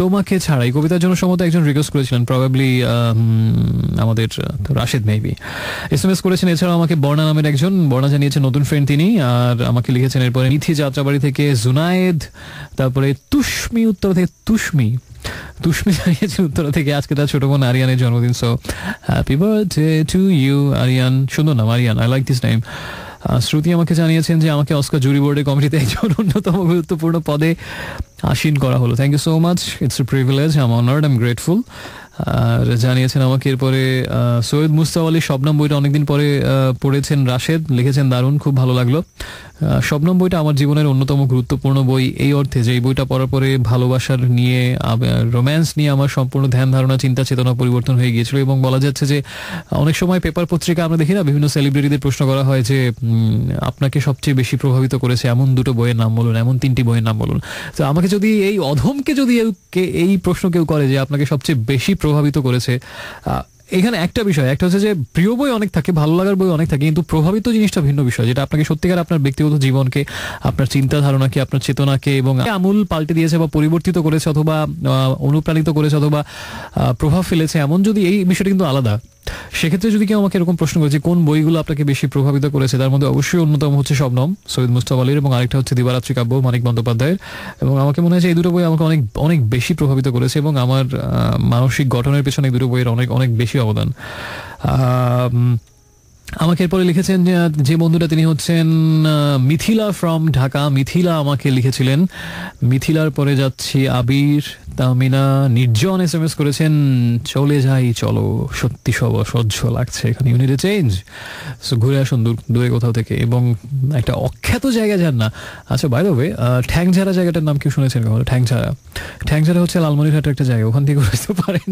তোমাকে ছাড়া। এই কবিতার জন্য সম্ভবত একজন রিকোয়েস্ট করেছিলেন, প্রবাবলি আমাদের রাশেদ মেবি SMS করেছেন। এছাড়াও আমাকে বর্ণা নামের একজন, বর্ণা জানিয়েছেন নতুন ফ্রেন্ড তিনি, আর আমাকে লিখেছেন এরপরে নিথি যাত্রাবাড়ি থেকে জুনায়েদ, তারপরে তুষ্মি উত্তর থেকে তুষ্মি জানিয়েছেন উত্তরা থেকে আজকে তার ছোট বোন আরিয়ানের জন্মদিন, so happy birthday to you Aryan. সুন্দর নাম Aryan, I like this name. Shruti আমাকে জানিয়েছেন যে আমাকে অস্কার জুরি বোর্ডের কমিটিতে একজন অন্যতম গুরুত্বপূর্ণ পদে আসীন করা হলো। Thank you so much, it's a privilege, I am honoured, I am grateful. আর জানিয়েছেন আমাকে এরপরে সৈয়দ মুস্তাফা আলী শবনম বইটা অনেকদিন পরে পড়েছেন রাশেদ, লিখেছেন দারুণ, খুব ভালো লাগলো। শবনম বইটা আমার জীবনের অন্যতম গুরুত্বপূর্ণ বই, এই অর্থে যে এই বইটা পড়ার পরে ভালোবাসার নিয়ে, রোম্যান্স নিয়ে আমার সম্পূর্ণ ধ্যান ধারণা, চিন্তা চেতনা পরিবর্তন হয়ে গিয়েছিল। এবং বলা যাচ্ছে যে অনেক সময় পেপার পত্রিকা আমরা দেখি না, বিভিন্ন সেলিব্রিটিদের প্রশ্ন করা হয় যে আপনাকে সবচেয়ে বেশি প্রভাবিত করেছে এমন দুটো বইয়ের নাম বলুন, এমন তিনটি বইয়ের নাম বলুন। তো আমাকে যদি এই অধমকে যদি এই প্রশ্ন কেউ করে যে আপনাকে সবচেয়ে বেশি প্রভাবিত করেছে, এখানে একটা বিষয়, একটা হচ্ছে যে প্রিয় বই অনেক থাকে, ভালো লাগার বই অনেক থাকে, কিন্তু প্রভাবিত জিনিসটা ভিন্ন বিষয়, যেটা আপনাকে সত্যিকার আপনার ব্যক্তিগত জীবনকে, আপনার চিন্তা ধারণাকে, আপনার চেতনাকে এবং আমূল পাল্টে দিয়েছে বা পরিবর্তিত করেছে, অথবা অনুপ্রাণিত করেছে, অথবা প্রভাব ফেলেছে, এমন যদি এই বিষয়টা কিন্তু আলাদা। সেক্ষেত্রে যদি কেউ আমাকে এরকম প্রশ্ন করেছে কোন বইগুলো আপনাকে বেশি প্রভাবিত করেছে, তার মধ্যে অবশ্যই অন্যতম হচ্ছে শবনম সৈয়দ মুস্তাফা আলীর, এবং আরেকটা হচ্ছে দিবারাত্রি কাব্য মানিক বন্দ্যোপাধ্যায়ের। এবং আমাকে মনে হয় এই দুটো বই আমাকে অনেক অনেক বেশি প্রভাবিত করেছে, এবং আমার মানসিক গঠনের পেছনে এই দুটো বইয়ের অনেক অনেক বেশি অবদান। আমাকে এরপরে লিখেছেন যে বন্ধুটা, তিনি হচ্ছেন মিথিলা ফ্রম ঢাকা। মিথিলা আমাকে লিখেছিলেন। মিথিলার পরে যাচ্ছি আবির, তামিনা, নির্জন SMS করেছেন চলে যাই চলো, সত্যি সব অসহ্য লাগছে এখানে, ইউনিটে চেঞ্জ, সো ঘুরে আসুন দূরে কোথাও থেকে, এবং একটা অখ্যাত জায়গা যান না। আচ্ছা বাই দ্য ওয়ে, ঠ্যাংঝাড়া জায়গাটার নাম কি শুনেছেন কখনো? ঠ্যাংঝাড়া হচ্ছে লালমনিরহাটের একটা জায়গা, ওখান থেকে ঘুরে আসতে পারেন।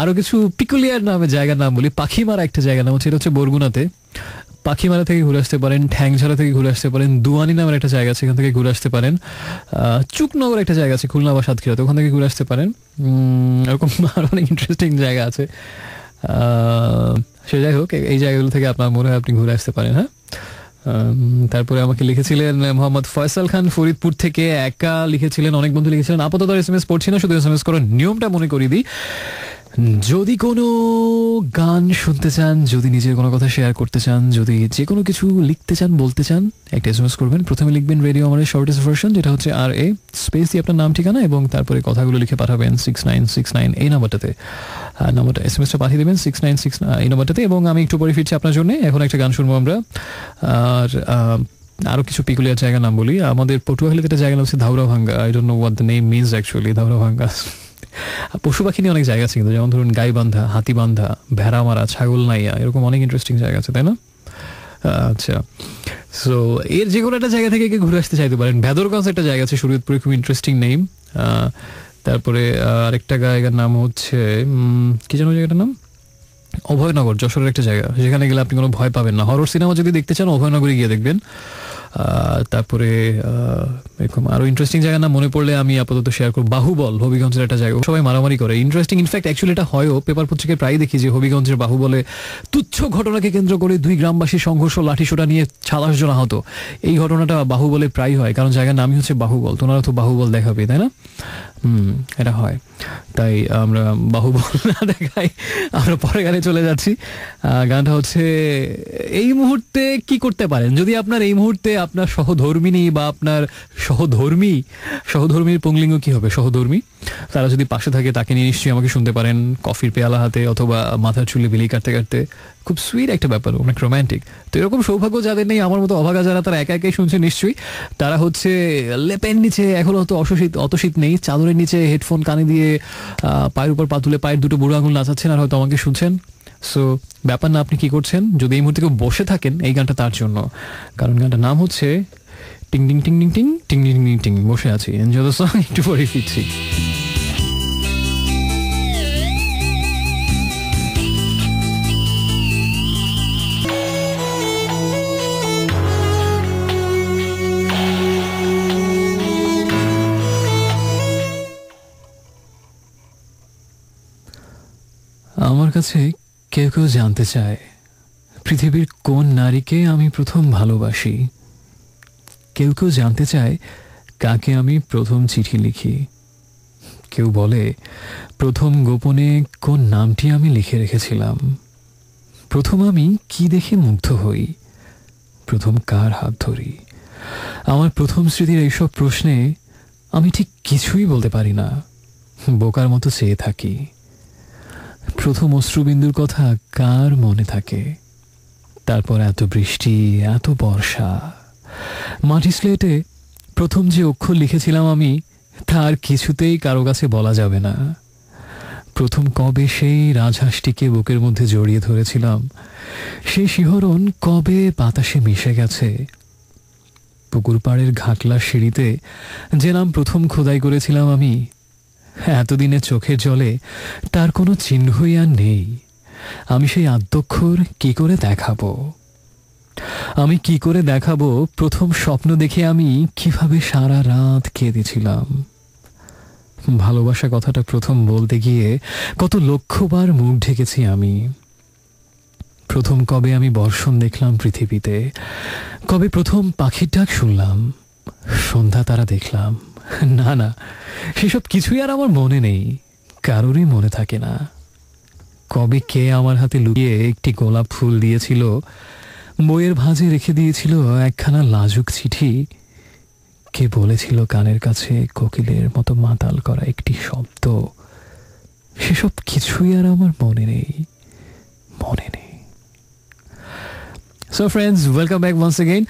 আরো কিছু পিকুলিয়ার নামে জায়গার নাম বলি। পাখিমারা একটা জায়গার নাম হচ্ছে, এটা হচ্ছে বরগুনাতে। পাখিমারা থেকে ঘুরে আসতে পারেন, ঠ্যাংঝাড়া থেকে ঘুরে আসতে পারেন, দুয়ানি নামের একটা জায়গা আছে, এখান থেকে ঘুরে আসতে পারেন। চুকনগর একটা জায়গা আছে খুলনা বা সাতক্ষীরাতে, ওখান থেকে ঘুরে আসতে পারেন। এরকম আরো অনেক ইন্টারেস্টিং জায়গা আছে। সে যাই হোক, এই জায়গাগুলো থেকে আপনার মনে হয় আপনি ঘুরে আসতে পারেন। হ্যাঁ, তারপরে আমাকে লিখেছিলেন মোহাম্মদ ফয়সাল খান ফরিদপুর থেকে, একা লিখেছিলেন। অনেক বন্ধু লিখেছিলেন। আপাতত SMS পড়ছি না, শুধু SMS করার নিয়মটা মনে করিয়ে দিই। যদি কোনো গান শুনতে চান, যদি নিজের কোনো কথা শেয়ার করতে চান, যদি যে কোনো কিছু লিখতে চান, বলতে চান, একটা SMS করবেন। প্রথমে লিখবেন রেডিও আমাদের শর্টেস্ট ভার্সন, যেটা হচ্ছে RA স্পেস দিয়ে আপনার নাম ঠিকানা, এবং তারপরে কথাগুলো লিখে পাঠাবেন 6969 এই নাম্বারটাতে। নাম্বারটা SMS-টা পাঠিয়ে দেবেন 6969 এই নাম্বারটাতে, এবং আমি একটু পরে ফিরছি আপনার জন্য। এখন একটা গান শুনবো আমরা। আর আরো কিছু পিকুলিয়ার জায়গার নাম বলি। আমাদের পটুয়াখালীতে একটা জায়গা নাম হচ্ছে Dhaurabhanga. I don't know what the name means actually, Dhaurabhanga. পশু পাখি নিয়ে অনেক জায়গা আছে কিন্তু, যেমন ধরুন গাইবান্ধা, হাতিবান্ধা, ভেড়ামারা, ছাগলনাইয়া, এরকম অনেক ইন্টারেস্টিং জায়গা আছে, তাই না? আচ্ছা, সো এর যে কোনো একটা জায়গা থেকে ঘুরে আসতে চাইতে পারেন। ভেদরগঞ্জ একটা জায়গা আছে শরীয়তপুরে, খুব ইন্টারেস্টিং নেম। তারপরে আরেকটা জায়গার নাম হচ্ছে কি যেন জায়গাটার নাম, অভয়নগর, যশোরের একটা জায়গা, যেখানে গেলে আপনি কোনো ভয় পাবেন না। হরর সিনেমা যদি দেখতে চান অভয়নগরে গিয়ে দেখবেন। তারপরে এরকম আরো ইন্টারেস্টিং জায়গা না মনে পড়লে আমি আপাতত শেয়ার করব। বাহুবল হবিগঞ্জের একটা জায়গা, সবাই মারামারি করে, ইন্টারেস্টিং। ইনফ্যাক্ট অ্যাকচুয়ালি এটা হয়ও, পেপার পত্রিকায় প্রায় দেখি যে হবিগঞ্জের বাহুবলে তুচ্ছ ঘটনাকে কেন্দ্র করে দুই গ্রামবাসী সংঘর্ষ, লাঠিসোঁটা নিয়ে 27 জন আহত। এই ঘটনাটা বাহুবলে প্রায় হয়, কারণ জায়গার নামই হচ্ছে বাহুবল। তোমরা তো বাহুবল দেখাবে, তাই না? এটা হয়, তাই আমরা বাহুবল না দেখাই। আমরা পরে গানে চলে যাচ্ছি। গানটা হচ্ছে এই মুহূর্তে কি করতে পারেন, যদি আপনার এই মুহূর্তে আপনার সহধর্মিনী বা আপনার সহধর্মীর পুংলিঙ্গ কি হবে, সহধর্মী, তারা যদি পাশে থাকে, তাকে নিয়ে নিশ্চয়ই আমাকে শুনতে পারেন কফির পেয়ালা হাতে, অথবা মাথার চুলে বিলি কাটতে কাটতে। খুব সুইট একটা ব্যাপার, অনেক রোম্যান্টিক। তো এরকম সৌভাগ্য যাদের নেই, আমার মতো অভাগা যারা, তারা একা একাই শুনছে নিশ্চয়ই। তারা হচ্ছে লেপের নিচে, এখন হয়তো অত শীত নেই, চাদরের নিচে হেডফোন কানে দিয়ে পায়ের উপর পা তুলে পায়ের দুটো বুড়ো আঙুল নাচাচ্ছেন, আর হয়তো আমাকে শুনছেন। সো ব্যাপার না, আপনি কি করছেন। যদি এই মুহূর্তে কেউ বসে থাকেন, এই গানটা তার জন্য, কারণ গানটার নাম হচ্ছে টিং টিং টিং টিং টিং টিং টিং টিং টিং। বসে আছি, এনজয় দ্য সং, একটু পরে ফিরছি। আমার কাছে কেউ কেউ জানতে চায় পৃথিবীর কোন নারীকে আমি প্রথম ভালোবাসি। কেউ কেউ জানতে চায় কাকে আমি প্রথম চিঠি লিখি, কেউ বলে প্রথম গোপনে কোন নামটি আমি লিখে রেখেছিলাম, প্রথম আমি কি দেখে মুগ্ধ হই, প্রথম কার হাত ধরি। আমার প্রথম স্মৃতির এইসব প্রশ্নে আমি ঠিক কিছুই বলতে পারি না, বোকার মতো চেয়ে থাকি। প্রথম অশ্রুবিন্দুর কথা কার মনে থাকে? তারপর এত বৃষ্টি, এত বর্ষা, মাটি স্লেটে প্রথম যে অক্ষর লিখেছিলাম আমি, তার কিছুতেই কারো কাছে বলা যাবে না। প্রথম কবে সেই রাজহাঁসটিকে বুকের মধ্যে জড়িয়ে ধরেছিলাম, সেই শিহরণ কবে বাতাসে মিশে গেছে। পুকুর পাড়ের ঘাটলার সিঁড়িতে যে নাম প্রথম খোদাই করেছিলাম আমি, এতদিনে চোখের জলে তার কোনো চিহ্নই আর নেই। আমি সেই আদ্যক্ষর কি করে দেখাবো? আমি কি করে দেখাবো প্রথম স্বপ্ন দেখে আমি কিভাবে সারা রাত কেঁদেছিলাম? ভালোবাসা কথাটা প্রথম বলতে গিয়ে কত লক্ষবার মুখ ঢেকেছি আমি। প্রথম কবে আমি বর্ষণ দেখলাম পৃথিবীতে, কবে প্রথম পাখির ডাক শুনলাম, সন্ধ্যা তারা দেখলাম। না না, সেসব কিছুই আর আমার মনে নেই, কারোরই মনে থাকে না। কবে কে আমার হাতে লুকিয়ে একটি গোলাপ ফুল দিয়েছিল, বইয়ের ভাঁজে রেখে দিয়েছিল একখানা লাজুক চিঠি, কে বলেছিল কানের কাছে কোকিলের মতো মাতাল করা একটি শব্দ, সেসব কিছুই আর আমার মনে নেই, মনে নেই। So friends, welcome back once again.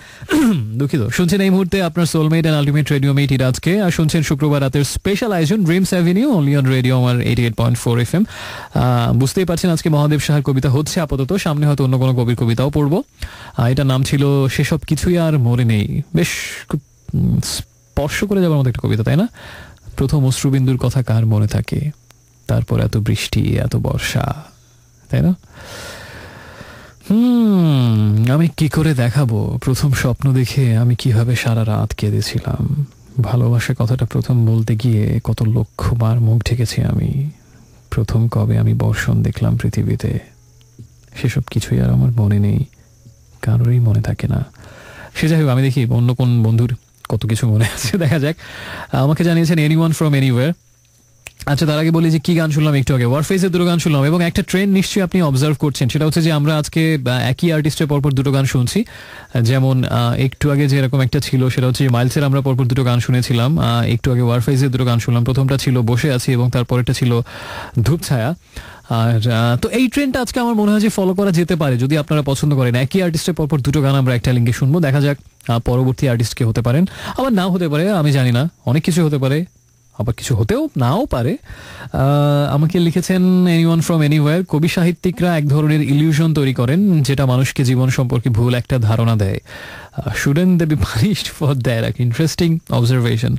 দুঃখিত, শুনছেন এই মুহূর্তে আপনার soulmate and ultimate radio mate ইরাজকে, আর শুনছেন শুক্রবার রাতের স্পেশাল আয়োজন Dreams Avenue only on radio Amar 88.4 FM। বুঝতেই পারছেন আজকে মহাদেব সাহার কবিতা হচ্ছে আপাতত, সামনে হয়তো অন্য কোনো কবির কবিতাও পড়বো। এটার নাম ছিল সেসব কিছুই আর মনে নেই। বেশ খুব স্পর্শ করে যাবার মতো একটা কবিতা, তাই না? প্রথম অশ্রুবিন্দুর কথা কার মনে থাকে, তারপর এত বৃষ্টি, এত বর্ষা, তাই না? আমি কি করে দেখাবো প্রথম স্বপ্ন দেখে আমি কিভাবে সারা রাত কেঁদেছিলাম? ভালোবাসা কথাটা প্রথম বলতে গিয়ে কত লক্ষবার মুখ ঢেকেছি আমি। প্রথম কবে আমি বর্ষণ দেখলাম পৃথিবীতে, সেসব কিছুই আর আমার মনে নেই, কারোরই মনে থাকে না। সে যাই হোক, আমি দেখি অন্য কোন বন্ধুর কত কিছু মনে আছে, দেখা যাক। আমাকে জানিয়েছেন এনিওয়ান ফ্রম এনিওয়্যার। আচ্ছা, তার আগে বলি যে কি গান শুনলাম একটু আগে। ওয়ারফেজের দুটো গান শুনলাম, এবং একটা ট্রেন্ড নিশ্চয়ই আপনি অবজার্ভ করছেন, সেটা হচ্ছে যে আমরা আজকে একই আর্টিস্টের পরপর দুটো গান শুনছি। যেমন একটু আগে যেরকম একটা ছিল, সেটা হচ্ছে মাইলসের আমরা পরপর দুটো গান শুনেছিলাম। একটু আগে ওয়ারফেজের দুটো গান শুনলাম, প্রথমটা ছিল বসে আছি এবং তারপরেটা ছিল ধূপছায়া। আর তো এই ট্রেন্ডটা আজকে আমার মনে হয় যে ফলো করা যেতে পারে, যদি আপনারা পছন্দ করেন। একই আর্টিস্টের পরপর দুটো গান আমরা একটা লিঙ্কে শুনবো, দেখা যাক পরবর্তী আর্টিস্ট কে হতে পারেন, আবার নাও হতে পারে, আমি জানি না, অনেক কিছু হতে পারে, আবার কিছু হতেও নাও পারে। আমাকে লিখেছেন এনিওয়ান ফ্রম এনিওয়্যার, কবি সাহিত্যিকরা এক ধরনের ইলিউশন তৈরি করেন যেটা মানুষকে জীবন সম্পর্কে ভুল একটা ধারণা দেয়। Shouldn't they be punished for that? Interesting observation.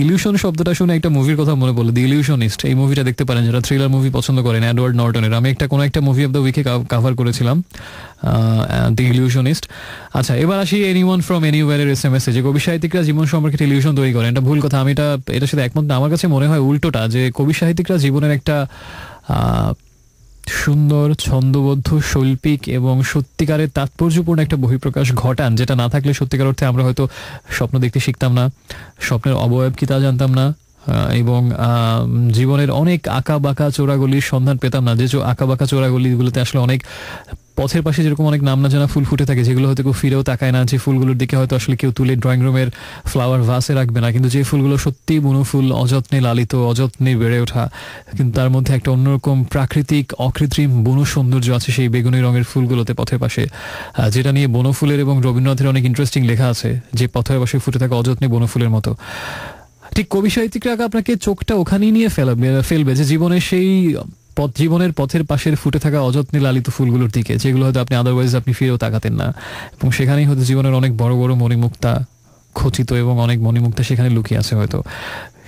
Illusion শব্দটা শুনে একটা মুভির কথা মনে পড়লো, দি ইলিউশনিস্ট। এই মুভিটা দেখতে পারেন যারা থ্রিলার মুভি পছন্দ করেন, এডওয়ার্ড নর্টনের। আমি কোনো একটা মুভি অফ দ্য উইকে কাভার করেছিলাম, দি ইলিউশনিস্ট। আচ্ছা, এবার আসি এনিওয়ান ফ্রম এনিওয়্যারের SMS এ, যে কবি সাহিত্যিকরা জীবন সম্পর্কে ইলিউশন তৈরি করেন। এটা ভুল কথা, আমি এটার সাথে একমত না। আমার কাছে মনে হয় উল্টোটা, যে কবি সাহিত্যিকরা জীবনের একটা সুন্দর, ছন্দবদ্ধ, শৈল্পিক এবং সত্যিকারের তাৎপর্যপূর্ণ একটা বহিঃপ্রকাশ ঘটান, যেটা না থাকলে সত্যিকার অর্থে আমরা হয়তো স্বপ্ন দেখতে শিখতাম না, স্বপ্নের অবয়ব কি তা জানতাম না, এবং জীবনের অনেক আঁকা বাঁকা চোরাগলির সন্ধান পেতাম না। যে আঁকা বাঁকা চোরাগলিগুলোতে আসলে অনেক পথের পাশে যেরকম অনেক নাম না জানা ফুল ফুটে থাকে, যেগুলো হয়তো কেউ ফিরেও তাকায় না, যে ফুলগুলোর দিকে হয়তো আসলে কেউ তুলে ড্রয়িং রুমের ফ্লাওয়ার ভাসে রাখবে না, কিন্তু যে ফুলগুলো সত্যি বনফুল, অযত্নে লালিত, অযত্নে বেড়ে ওঠা, কিন্তু তার মধ্যে একটা অন্যরকম প্রাকৃতিক অকৃত্রিম বন সৌন্দর্য আছে সেই বেগুনি রঙের ফুলগুলোতে পথের পাশে, যেটা নিয়ে বনফুলের এবং রবীন্দ্রনাথের অনেক ইন্টারেস্টিং লেখা আছে, যে পথের পাশে ফুটে থাকা অযত্নে বনফুলের মতো। ঠিক কবি সাহিত্যিকরা আপনাকে চোখটা ওখানেই নিয়ে ফেলবে, যে জীবনের সেই জীবনের পথের পাশের ফুটে থাকা অযত্নে লালিত ফুলগুলোর দিকে, যেগুলো হয়তো আপনি আদারওয়াইজ আপনি ফিরেও তাকাতেন না, এবং সেখানেই হয়তো জীবনের অনেক বড় বড় মণিমুক্তা খচিত, এবং অনেক মণিমুক্তা সেখানে লুকিয়ে আছে হয়তো।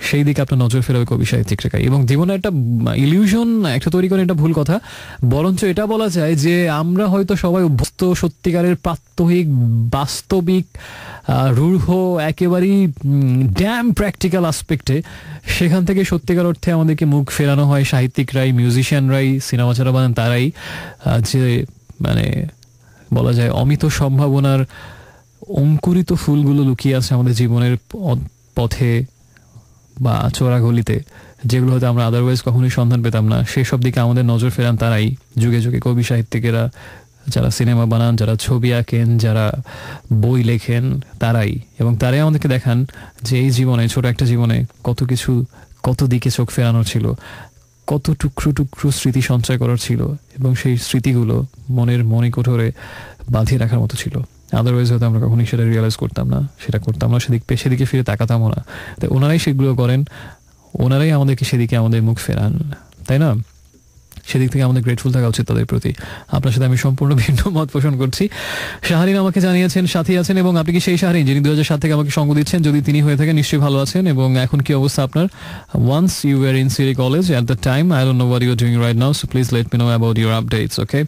সেই দিকে আপনার নজর ফেরাবে কবি সাহিত্যিকরা। এবং জীবনে একটা ইলিউশন একটা তৈরি করে, এটা ভুল কথা, বরঞ্চ এটা বলা যায় যে আমরা হয়তো সবাই অভ্যস্ত সত্যিকারের প্রাত্যহিক, বাস্তবিক, রূঢ়, একেবারেই ড্যাম প্র্যাকটিক্যাল আসপেক্টে, সেখান থেকে সত্যিকার অর্থে আমাদেরকে মুখ ফেরানো হয় সাহিত্যিকরাই, মিউজিশিয়ানরাই, সিনেমা যারা বানান তারাই, যে মানে বলা যায় অমিত সম্ভাবনার অঙ্কুরিত ফুলগুলো লুকিয়ে আছে আমাদের জীবনের পথে বা চোরাগলিতে, যেগুলো হয়তো আমরা আদারওয়াইজ কখনোই সন্ধান পেতাম না। সেসব দিকে আমাদের নজর ফেরান তারাই, যুগে যুগে কবি সাহিত্যিকেরা, যারা সিনেমা বানান, যারা ছবি আঁকেন, যারা বই লেখেন, তারাই। এবং তারাই আমাদেরকে দেখান যে এই জীবনে, ছোট একটা জীবনে কত কিছু, কত দিকে চোখ ফেরানোর ছিল, কত টুকরো টুকরো স্মৃতি সঞ্চয় করার ছিল, এবং সেই স্মৃতিগুলো মনের মণিকোঠরে বাঁধিয়ে রাখার মতো ছিল। আদারওয়াইজ হয়তো আমরা কখনোই সেটা রিয়েলাইজ করতাম না, সেটা করতাম না, সেদিকে ফিরে তাকাতামও না। তাই ওনারাই সেগুলো করেন, ওনারাই আমাদেরকে সেদিকে আমাদের মুখ ফেরান, তাই না? সেদিক থেকে আমাদের গ্রেটফুল থাকা উচিত তাদের প্রতি। আপনার সাথে আমি সম্পূর্ণ ভিন্ন মত পোষণ করছি। শাহরিন আমাকে জানিয়েছেন সাথী আছেন, এবং আপনি কি সেই শাহরিন যিনি 2007 থেকে আমাকে সঙ্গ দিচ্ছেন? যদি তিনি হয়ে থাকেন নিশ্চয়ই ভালো আছেন। এবং এখন কি অবস্থা আপনার? Once you were in Siri college at the time, I don't know what you are doing right now, so please let me know about your updates. Okay,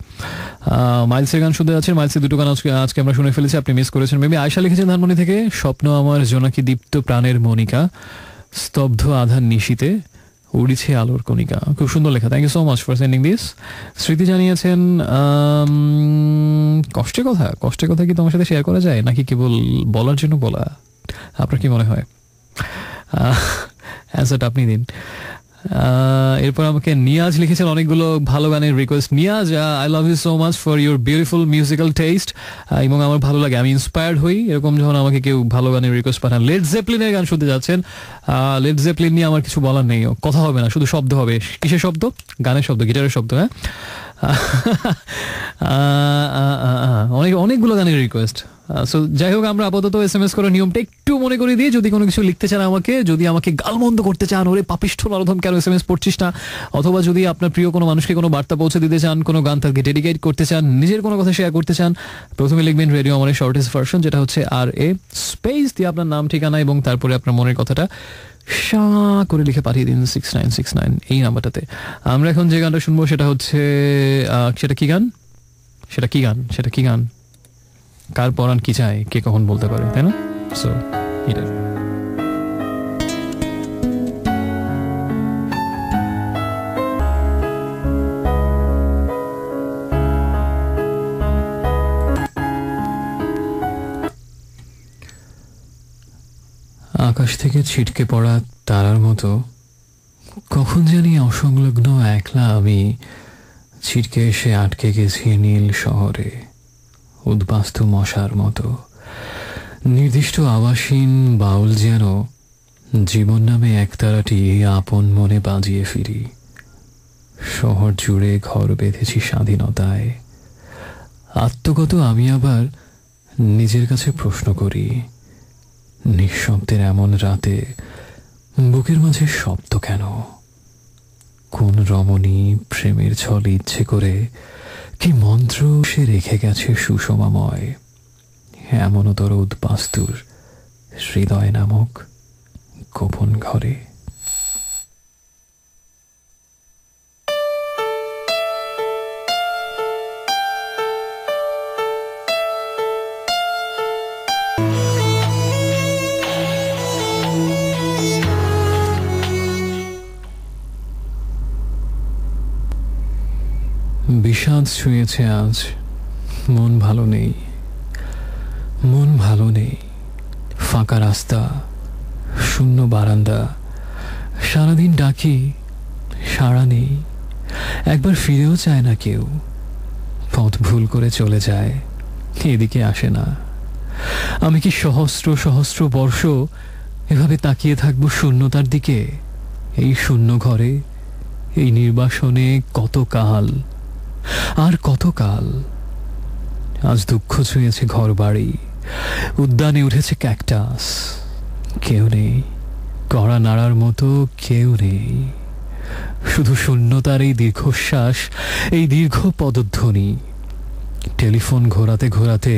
মাইলসের গান শুনতে যাচ্ছেন, মাইলসের দুটো গান আজকে আমরা শুনে ফেলেছি, আপনি মিস করেছেন মেবি। আয়শা লিখেছেন ধানমন্ডি থেকে, স্বপ্ন আমার জোনাকি দীপ্ত প্রাণের মনিকা, স্তব্ধ আধার নিশীতে উড়িছে আলোর কণিকা। খুব সুন্দর লেখা, thank you so much for sending this. Smriti জানিয়েছেন কষ্টের কথা কি তোমার সাথে শেয়ার করা যায়, নাকি কেবল বলার জন্য বলা? আপনার কি মনে হয়? অ্যান্সারটা আপনি দিন। এরপর আমাকে নিয়াজ লিখেছেন অনেকগুলো ভালো গানের request. Niaz, I love you so much for your beautiful musical taste. এবং আমার ভালো লাগে, আমি ইন্সপায়ার্ড হই এরকম যখন আমাকে কেউ ভালো গানের রিকোয়েস্ট পাঠান। লেড জেপলিনের গান শুনতে যাচ্ছেন। লেড জেপলিন নিয়ে আমার কিছু বলার নেই, কথা হবে না, শুধু শব্দ হবে। কিসের শব্দ? গানের শব্দ, গিটারের শব্দ। হ্যাঁ, অনেকগুলো গানের রিকোয়েস্ট। সো যাই হোক, আমরা আপাতত SMS করার নিয়মটা একটু মনে করে দিয়ে, যদি কোনো কিছু লিখতে চান আমাকে, যদি আমাকে গালমন্দ করতে চান, ওরে পাপিষ্ঠ নরধম কেন SMS পড়ছিস না, অথবা যদি আপনার প্রিয় কোনো মানুষকে কোনো বার্তা পৌঁছে দিতে চান, কোনো গান তাকে ডেডিকেট করতে চান, নিজের কোনো কথা শেয়ার করতে চান, প্রথমে লিখবেন রেডিও আমার শর্টেস্ট ভার্সন, যেটা হচ্ছে RA স্পেস দিয়ে আপনার নাম, ঠিকানা এবং তারপরে আপনার মনের কথাটা শা করে লিখে পাঠিয়ে দিন 6969 এই নাম্বারটাতে। আমরা এখন যে গানটা শুনবো সেটা হচ্ছে সেটা কি গান কার পরাণ কি চায় কে কখন বলতে পারে, তাই না? সো এটা আকাশ থেকে ছিটকে পড়া তারার মতো কখন জানি অসংলগ্ন একলা আমি ছিটকে এসে আটকে গেছি নীল শহরে, উদ্বাস্তু মশার মতো। নির্দিষ্ট আবাসীন বাউল যেন জীবন নামে একতারাটি আপন মনে বাজিয়ে ফিরি। শহর জুড়ে ঘর বেঁধেছি স্বাধীনতায়। আত্মগত আমি আবার নিজের কাছে প্রশ্ন করি, নিঃশব্দের এমন রাতে বুকের মাঝে শব্দ কেন? কোন রমণী প্রেমের ছলে ইচ্ছে করে কি মন্ত্র সে রেখে গেছে সুষমাময় এমনতর উদ্বাস্তুর হৃদয় নামক গোপন ঘরে। বিষাদ ছুঁয়েছে আজ, মন ভালো নেই। ফাঁকা রাস্তা, শূন্য বারান্দা, সারাদিন ডাকি সাড়া নেই। একবার ফিরেও চায় না কেউ, পথ ভুল করে চলে যায়, এদিকে আসে না। আমি কি সহস্র সহস্র বর্ষ এভাবে তাকিয়ে থাকবো শূন্যতার দিকে? এই শূন্য ঘরে, এই নির্বাসনে কতকাল আর কতকাল। আজ দুঃখ ছুঁয়েছে ঘর বাড়ি, উদ্যানে উঠেছে ক্যাকটাস। কেউ নেই, কড়া নাড়ার মতো কেউ নেই। শুধু শূন্যতার এই দীর্ঘশ্বাস, এই দীর্ঘ পদধ্বনি। টেলিফোন ঘোরাতে ঘোরাতে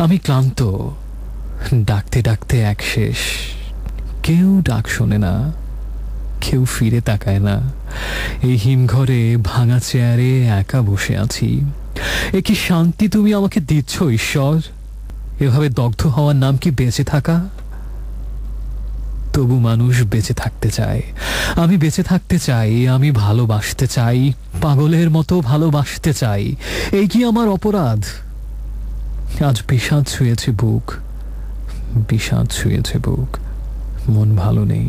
আমি ক্লান্ত, ডাকতে ডাকতে এক শেষ। কেউ ডাক শোনে না, কেউ ফিরে তাকায় না। এই হিমঘরে ভাঙা চেয়ারে একা বসে আছি। এ কি শান্তি তুমি আমাকে দিচ্ছ ঈশ্বর? এভাবে দগ্ধ হওয়ার নাম কি বেঁচে থাকা? তবু মানুষ বেঁচে থাকতে চায়, আমি বেঁচে থাকতে চাই, আমি ভালোবাসতে চাই, পাগলের মতো ভালোবাসতে চাই। এই কি আমার অপরাধ? আজ বিষাদ ছুঁয়েছে বুক, বিষাদ ছুঁয়েছে বুক, মন ভালো নেই,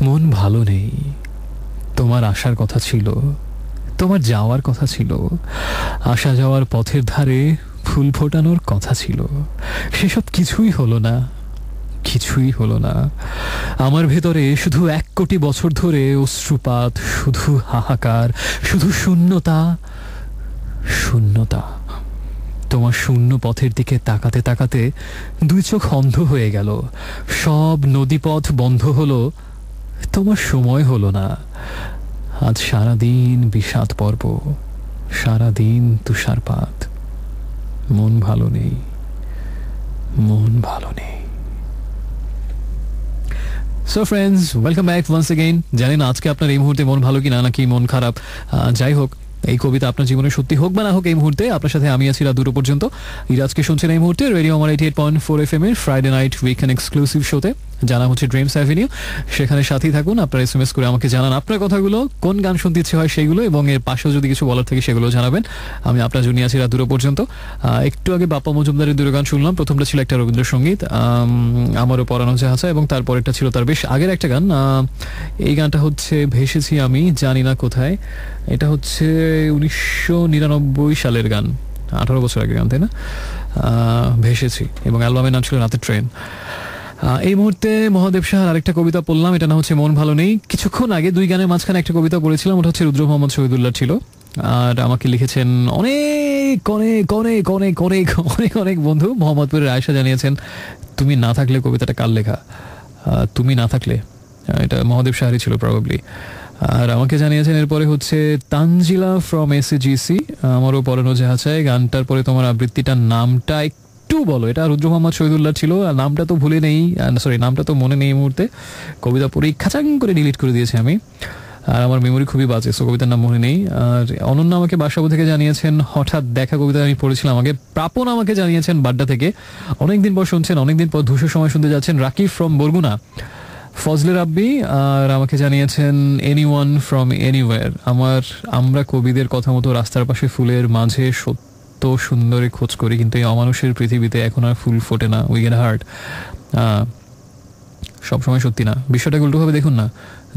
মন ভালো নেই। তোমার আসার কথা ছিল, তোমার যাওয়ার কথা ছিল, আসা যাওয়ার পথের ধারে ফুল ফোটানোর কথা ছিল, সেসব কিছুই হলো না, কিছুই হলো না। আমার ভেতরে শুধু 1 কোটি বছর ধরে অশ্রুপাত, শুধু হাহাকার, শুধু শূন্যতা, শূন্যতা। তোমার শূন্য পথের দিকে তাকাতে তাকাতে 2 চোখ অন্ধ হয়ে গেল, সব নদীপথ বন্ধ হলো, তোমার সময় হলো না। আজ সারাদিন বিষাদ পর্ব, সারাদিন তুষারপাত, মন ভালো নেই, মন ভালো নেই। So friends, welcome back once again. জানি না আজকে আপনার এই মুহূর্তে মন ভালো কি না, নাকি মন খারাপ। যাই হোক, এই কবিতা আপনার জীবনে সত্যি হোক বা না হোক, এই মুহূর্তে আপনার সাথে আমি আছি রাত 2 পর্যন্ত। ইরাজকে শুনছেন এই মুহূর্তে রেডিও আমার 88.4 FM এর ফ্রাইডে নাইট উইকেন্ড এক্সক্লুসিভ শোতে, জানা হচ্ছে ড্রিমস অ্যাভিনিউ। সেখানে সাথেই থাকুন, আপনার SMS করে আমাকে জানান আপনার কথাগুলো, কোন গান শুনতে ইচ্ছে হয় সেইগুলো, এবং এর পাশেও যদি কিছু বলার থাকে সেগুলো জানাবেন। আমি আপনার জন্য আছি রাত 2 পর্যন্ত। একটু আগে বাপ্পা মজুমদারের 2 গান শুনলাম। প্রথমটা ছিল একটা রবীন্দ্রসঙ্গীত, আমারও পরানো জাহাজা, এবং তারপরেরটা ছিল তার বেশ আগের একটা গান। এই গানটা হচ্ছে ভেসেছি আমি জানি না কোথায়। এটা হচ্ছে 1999 সালের গান, 18 বছর আগের গান, তাই না? ভেসেছি, এবং অ্যালবামের নাম ছিল রাতের ট্রেন। এই মুহূর্তে মহাদেব শাহর আরেকটা কবিতা পড়লাম, এটা না হচ্ছে মন ভালো নেই। কিছুক্ষণ আগে 2 গানের মাঝখানে একটা কবিতা পড়েছিলাম, ওটা হচ্ছে রুদ্র মোহাম্মদ শহীদুল্লাহ ছিল, আর আমাকে লিখেছেন অনেক অনেক অনেক অনেক অনেক অনেক অনেক বন্ধু। মোহাম্মদপুরের আয়েশা জানিয়েছেন, তুমি না থাকলে, কবিতাটা কার লেখা? তুমি না থাকলে, এটা মহাদেব শাহরই ছিল প্রবাবলি। আর আমাকে জানিয়েছেন এরপরে হচ্ছে তানজিলা ফ্রম SAGC, আমারও পড়ানো জাহাজায়। গানটার পরে তোমার আবৃত্তিটার নামটা একটু বলো। এটা রুদ্র মোহাম্মদ শহীদুল্লাহ ছিল, নামটা তো ভুলে নেই, সরি নামটা তো মনে নেই এই মুহূর্তে। কবিতা পড়েই খাচাং করে ডিলিট করে দিয়েছি আমি, আর আমার মেমোরি খুবই বাজে, সো কবিতার নাম মনে নেই। আর অনন্যা আমাকে বাসাবো থেকে জানিয়েছেন হঠাৎ দেখা, কবিতা আমি পড়েছিলাম আগে। প্রাপন আমাকে জানিয়েছেন বাড্ডা থেকে, অনেকদিন পর শুনছেন, অনেকদিন পর ধূসর সময় শুনতে যাচ্ছেন। রাকিব ফ্রম বরগুনা, ফজলে রাব্বি আর আমাকে জানিয়েছেন এনিওয়ান ফ্রম এনিওয়্যার। আমরা কবিদের কথা মতো রাস্তার পাশে ফুলের মাঝে সত্য সুন্দরে খোঁজ করি, কিন্তু এই অমানুষের পৃথিবীতে এখন আর ফুল ফোটে না, উই গেট হার্ট। সবসময় সত্যি না, বিষয়টাকে উল্টোভাবে দেখুন না,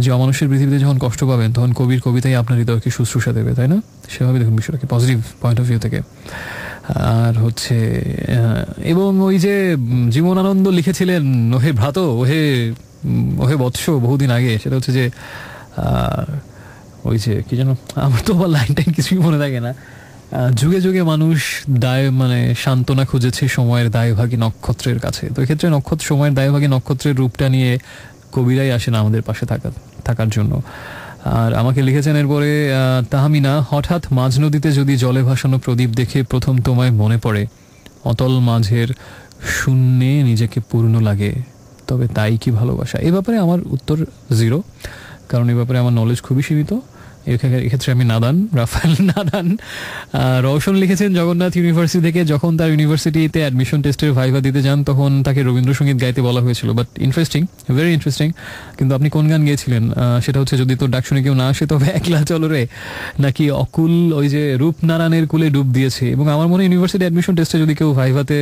যে অমানুষের পৃথিবীতে যখন কষ্ট পাবেন তখন কবির কবিতাই আপনার হৃদয়কে শুশ্রূষা দেবে, তাই না? সেভাবে দেখুন বিষয়টাকে, পজিটিভ পয়েন্ট অফ ভিউ থেকে। আর হচ্ছে এবং ওই যে জীবনানন্দ লিখেছিলেন, ওহে ভ্রাত, ওহে বৎস, বহুদিন আগে, সেটা হচ্ছে যে ওই যে কি যেন, আমার তো আবার লাইনটাই কিছুই মনে থাকে না। যুগে যুগে মানুষ সান্ত্বনা খুঁজেছে সময়ের দায়ভাগী নক্ষত্রের কাছে। তো এক্ষেত্রে সময়ের দায়ভাগী নক্ষত্রের রূপটা নিয়ে কবিরাই আসেন আমাদের পাশে থাকার জন্য। আর আমাকে লিখেছেন এরপরে তাহমিনা, হঠাৎ মাঝ নদীতে যদি জলে ভাসানো প্রদীপ দেখে প্রথম তোমায় মনে পড়ে, অতল মাঝের শূন্যে নিজেকে পূর্ণ লাগে, তবে তাই কি ভালোবাসা? এই ব্যাপারে আমার উত্তর 0, কারণ এই ব্যাপারে আমার নলেজ খুবই সীমিত। এক্ষেত্রে আমি নাদান, রাফায়েল নাদান। রওশন লিখেছেন জগন্নাথ ইউনিভার্সিটি থেকে, যখন তার ইউনিভার্সিটিতে অ্যাডমিশন টেস্টের ভাইভা দিতে যান তখন তাকে রবীন্দ্রসঙ্গীত গাইতে বলা হয়েছিল। But interesting, very interesting. কিন্তু আপনি কোন গান গেয়েছিলেন? সেটা হচ্ছে যদি তোর ডাক শুনে কেউ না আসে তবে একলা চলো রে, নাকি অকুল ওই যে রূপনারায়ণের কুলে ডুব দিয়েছে। এবং আমার মনে হয় ইউনিভার্সিটি অ্যাডমিশন টেস্টে যদি কেউ ভাইভাতে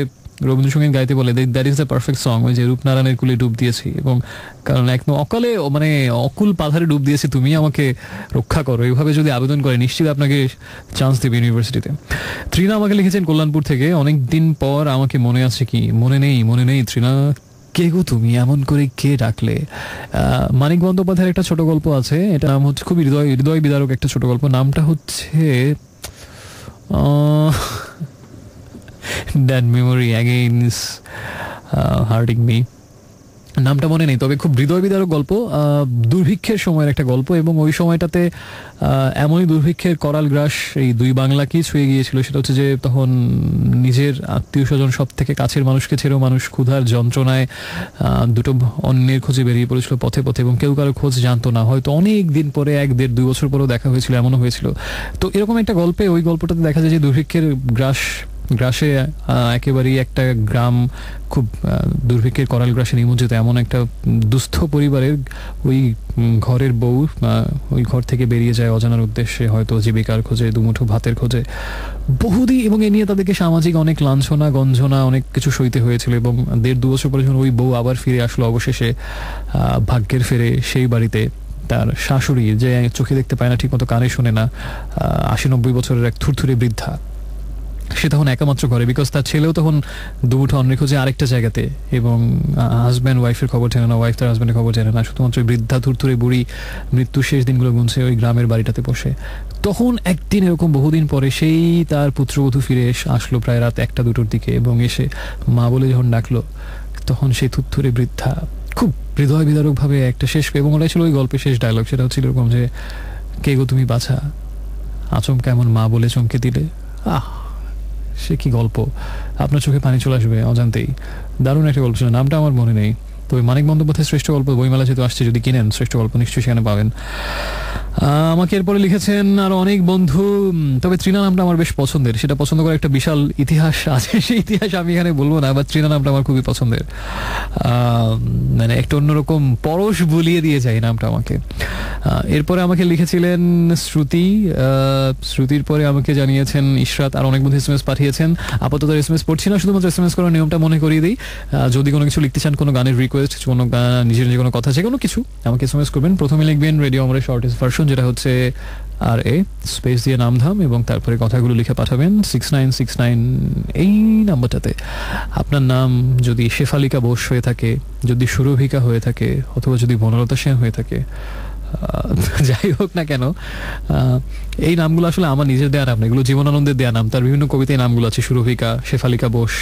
রবীন্দ্রসঙ্গীত গাইতে বলে, that is the perfect song, ওই যে রূপনারায়ণের কুলে ডুব দিয়েছি। এবং কারণ একদম অকালে অকুল পাথারে ডুব দিয়েছি, তুমি আমাকে রক্ষা করো, এইভাবে যদি আবেদন করে নিশ্চিত আপনাকে চান্স দেবে ইউনিভার্সিটিতে। ত্রিনা আমাকে লিখেছেন কল্যাণপুর থেকে, অনেকদিন পর আমাকে মনে আছে কি? মনে নেই ত্রিনা, কে গো তুমি, এমন করে কে ডাকলে? মানিক বন্দ্যোপাধ্যায়ের একটা ছোট গল্প আছে, এটা নাম হচ্ছে, খুবই হৃদয় বিদারক একটা ছোট গল্প, নামটা হচ্ছে That memory again is hurting me. নামটা মনে নেই, তবে খুব হৃদয় বিদারক গল্প, দুর্ভিক্ষের সময়ের একটা গল্প। এবং ওই সময়টাতে এমনই দুর্ভিক্ষের করাল গ্রাস এই 2 বাংলাকেই ছুঁয়ে গিয়েছিল। সেটা হচ্ছে যে তখন নিজের আত্মীয় স্বজন, সব থেকে কাছের মানুষকে ছেড়েও মানুষ ক্ষুধার যন্ত্রণায় দুটো অন্যের খোঁজে বেরিয়ে পড়েছিল পথে পথে, এবং কেউ কারো খোঁজ জানতো না, হয়তো অনেক দিন পরে 1-1.5-2 বছর পরেও দেখা হয়েছিল, এমনও হয়েছিল। তো এরকম একটা গল্পে, ওই গল্পটাতে দেখা যায় যে দুর্ভিক্ষের গ্রাস গ্রাসে একেবারেই একটা গ্রাম, খুব দুর্ভিক্ষের করাল গ্রাসে নিমজ্জিত এমন একটা দুস্থ পরিবারের ওই ঘরের বউ ওই ঘর থেকে বেরিয়ে যায় অজানার উদ্দেশ্যে, হয়তো জীবিকার খোঁজে, দুমুঠো ভাতের খোঁজে বহুদিন, এবং এ নিয়ে তাদেরকে সামাজিক অনেক লাঞ্ছনা গঞ্জনা অনেক কিছু সইতে হয়েছিল। এবং 1.5-2 বছর পরে যখন ওই বউ আবার ফিরে আসলো অবশেষে ভাগ্যের ফেরে সেই বাড়িতে, তার শাশুড়ি যে চোখে দেখতে পায় না, ঠিকমতো কানে শোনে না, 80-90 বছরের এক থুরথুরে বৃদ্ধা, সে তখন একামাত্র করে, বিকজ তার ছেলেও তখন দুমুঠো অন্যের খোঁজে আরেকটা জায়গাতে, এবং হাজব্যান্ড ওয়াইফের খবর জানে না, ওয়াইফ তার হাজব্যান্ডের খবর জানে না, শুধুমাত্র বৃদ্ধা থুরথুরে বুড়ি মৃত্যুর শেষ দিনগুলো গুনছে ওই গ্রামের বাড়িটাতে বসে। তখন একদিন এরকম বহুদিন পরে সেই তার পুত্রবধূ ফিরে আসলো প্রায় রাত 1-2-টোর দিকে, এবং এসে মা বলে যখন ডাকলো, তখন সেই থুরথুরে বৃদ্ধা খুব হৃদয় বিদারকভাবে একটা শেষ, এবং ওটাই ছিল ওই গল্পের শেষ ডায়লগ, সেটা হচ্ছিল এরকম যে, কে গো তুমি বাছা, আচমকা এমন মা বলে চমকে দিলে। সে কি গল্প, আপনার চোখে পানি চলে আসবে অজান্তেই। দারুণ একটা গল্প ছিল, নামটা আমার মনে নেই, তবে মানিক বন্দ্যোপাধ্যায়ের শ্রেষ্ঠ গল্প বইমেলা যেহেতু আসছে, যদি কিনেন শ্রেষ্ঠ গল্প নিশ্চয়ই সেখানে পাবেন। আমাকে এরপরে লিখেছেন আরো অনেক বন্ধু, তবে তৃণা নামটা আমার বেশ পছন্দের, সেটা পছন্দ করার একটা বিশাল ইতিহাস আছে, সেই ইতিহাস আমি এখানে বলবো না, বা তৃণা নামটা আমার খুবই পছন্দের, মানে একটা অন্যরকম পরশ বুলিয়ে দিয়ে যায় নামটা আমাকে। এরপরে আমাকে লিখেছিলেন শ্রুতি, শ্রুতির পরে আমাকে জানিয়েছেন ইশরাত, আর অনেক বন্ধু SMS পাঠিয়েছেন। আপাতত SMS পড়ছি না, শুধুমাত্র SMS করার নিয়মটা মনে করিয়ে দিই। যদি কোনো কিছু লিখতে চান, কোনো গানের রিকোয়েস্ট, কোনো নিজের যে কোনো কথা, যে কোনো কিছু আমাকে SMS করবেন। প্রথমে লিখবেন রেডিও আমার শর্টেস্ট ভার্সন, যেটা হচ্ছে RA স্পেস দিয়ে নামধাম, এবং তারপরে কথাগুলো লিখে পাঠাবেন 6969 এই নাম্বারটাতে। আপনার নাম যদি শেফালিকা বোস হয়ে থাকে, যদি সুরভিকা হয়ে থাকে, অথবা যদি বনলতা সেন হয়ে থাকে, যাই হোক না কেন, এই নামগুলো আসলে আমার নিজের দেয়া নাম না, এগুলো জীবনানন্দের দেয়া নাম। তার বিভিন্ন কবিতায় নামগুলো আছে, সুরভিকা, শেফালিকা বোস,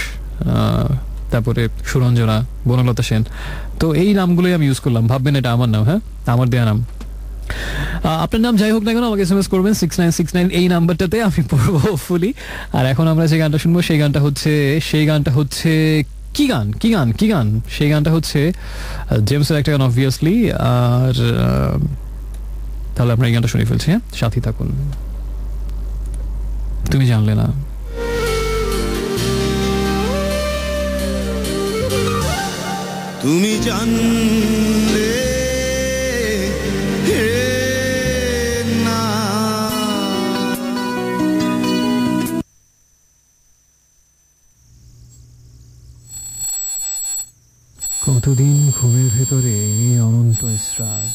তারপরে সুরঞ্জনা, বনলতা সেন। তো এই নামগুলোই আমি ইউজ করলাম, ভাববেন এটা আমার নাম, হ্যাঁ, আমার দেয়া নাম। আপনার নাম যাই হোক না কেন আমাকে SMS করবেন 6969 এই নাম্বারটাতে, আমি পড়বো ফুলি। আর এখন আমরা যে গানটা শুনবো সেই গানটা হচ্ছে কি গান সেই গানটা হচ্ছে জেমসের একটা গান অবভিয়াসলি। আর তাহলে আমরা এই গানটা শুনে ফেলছি, হ্যাঁ, সাথী থাকুন। তুমি জানলে না। তুমি জানলে কতদিন ঘুমের ভেতরে অনন্ত স্রাজ,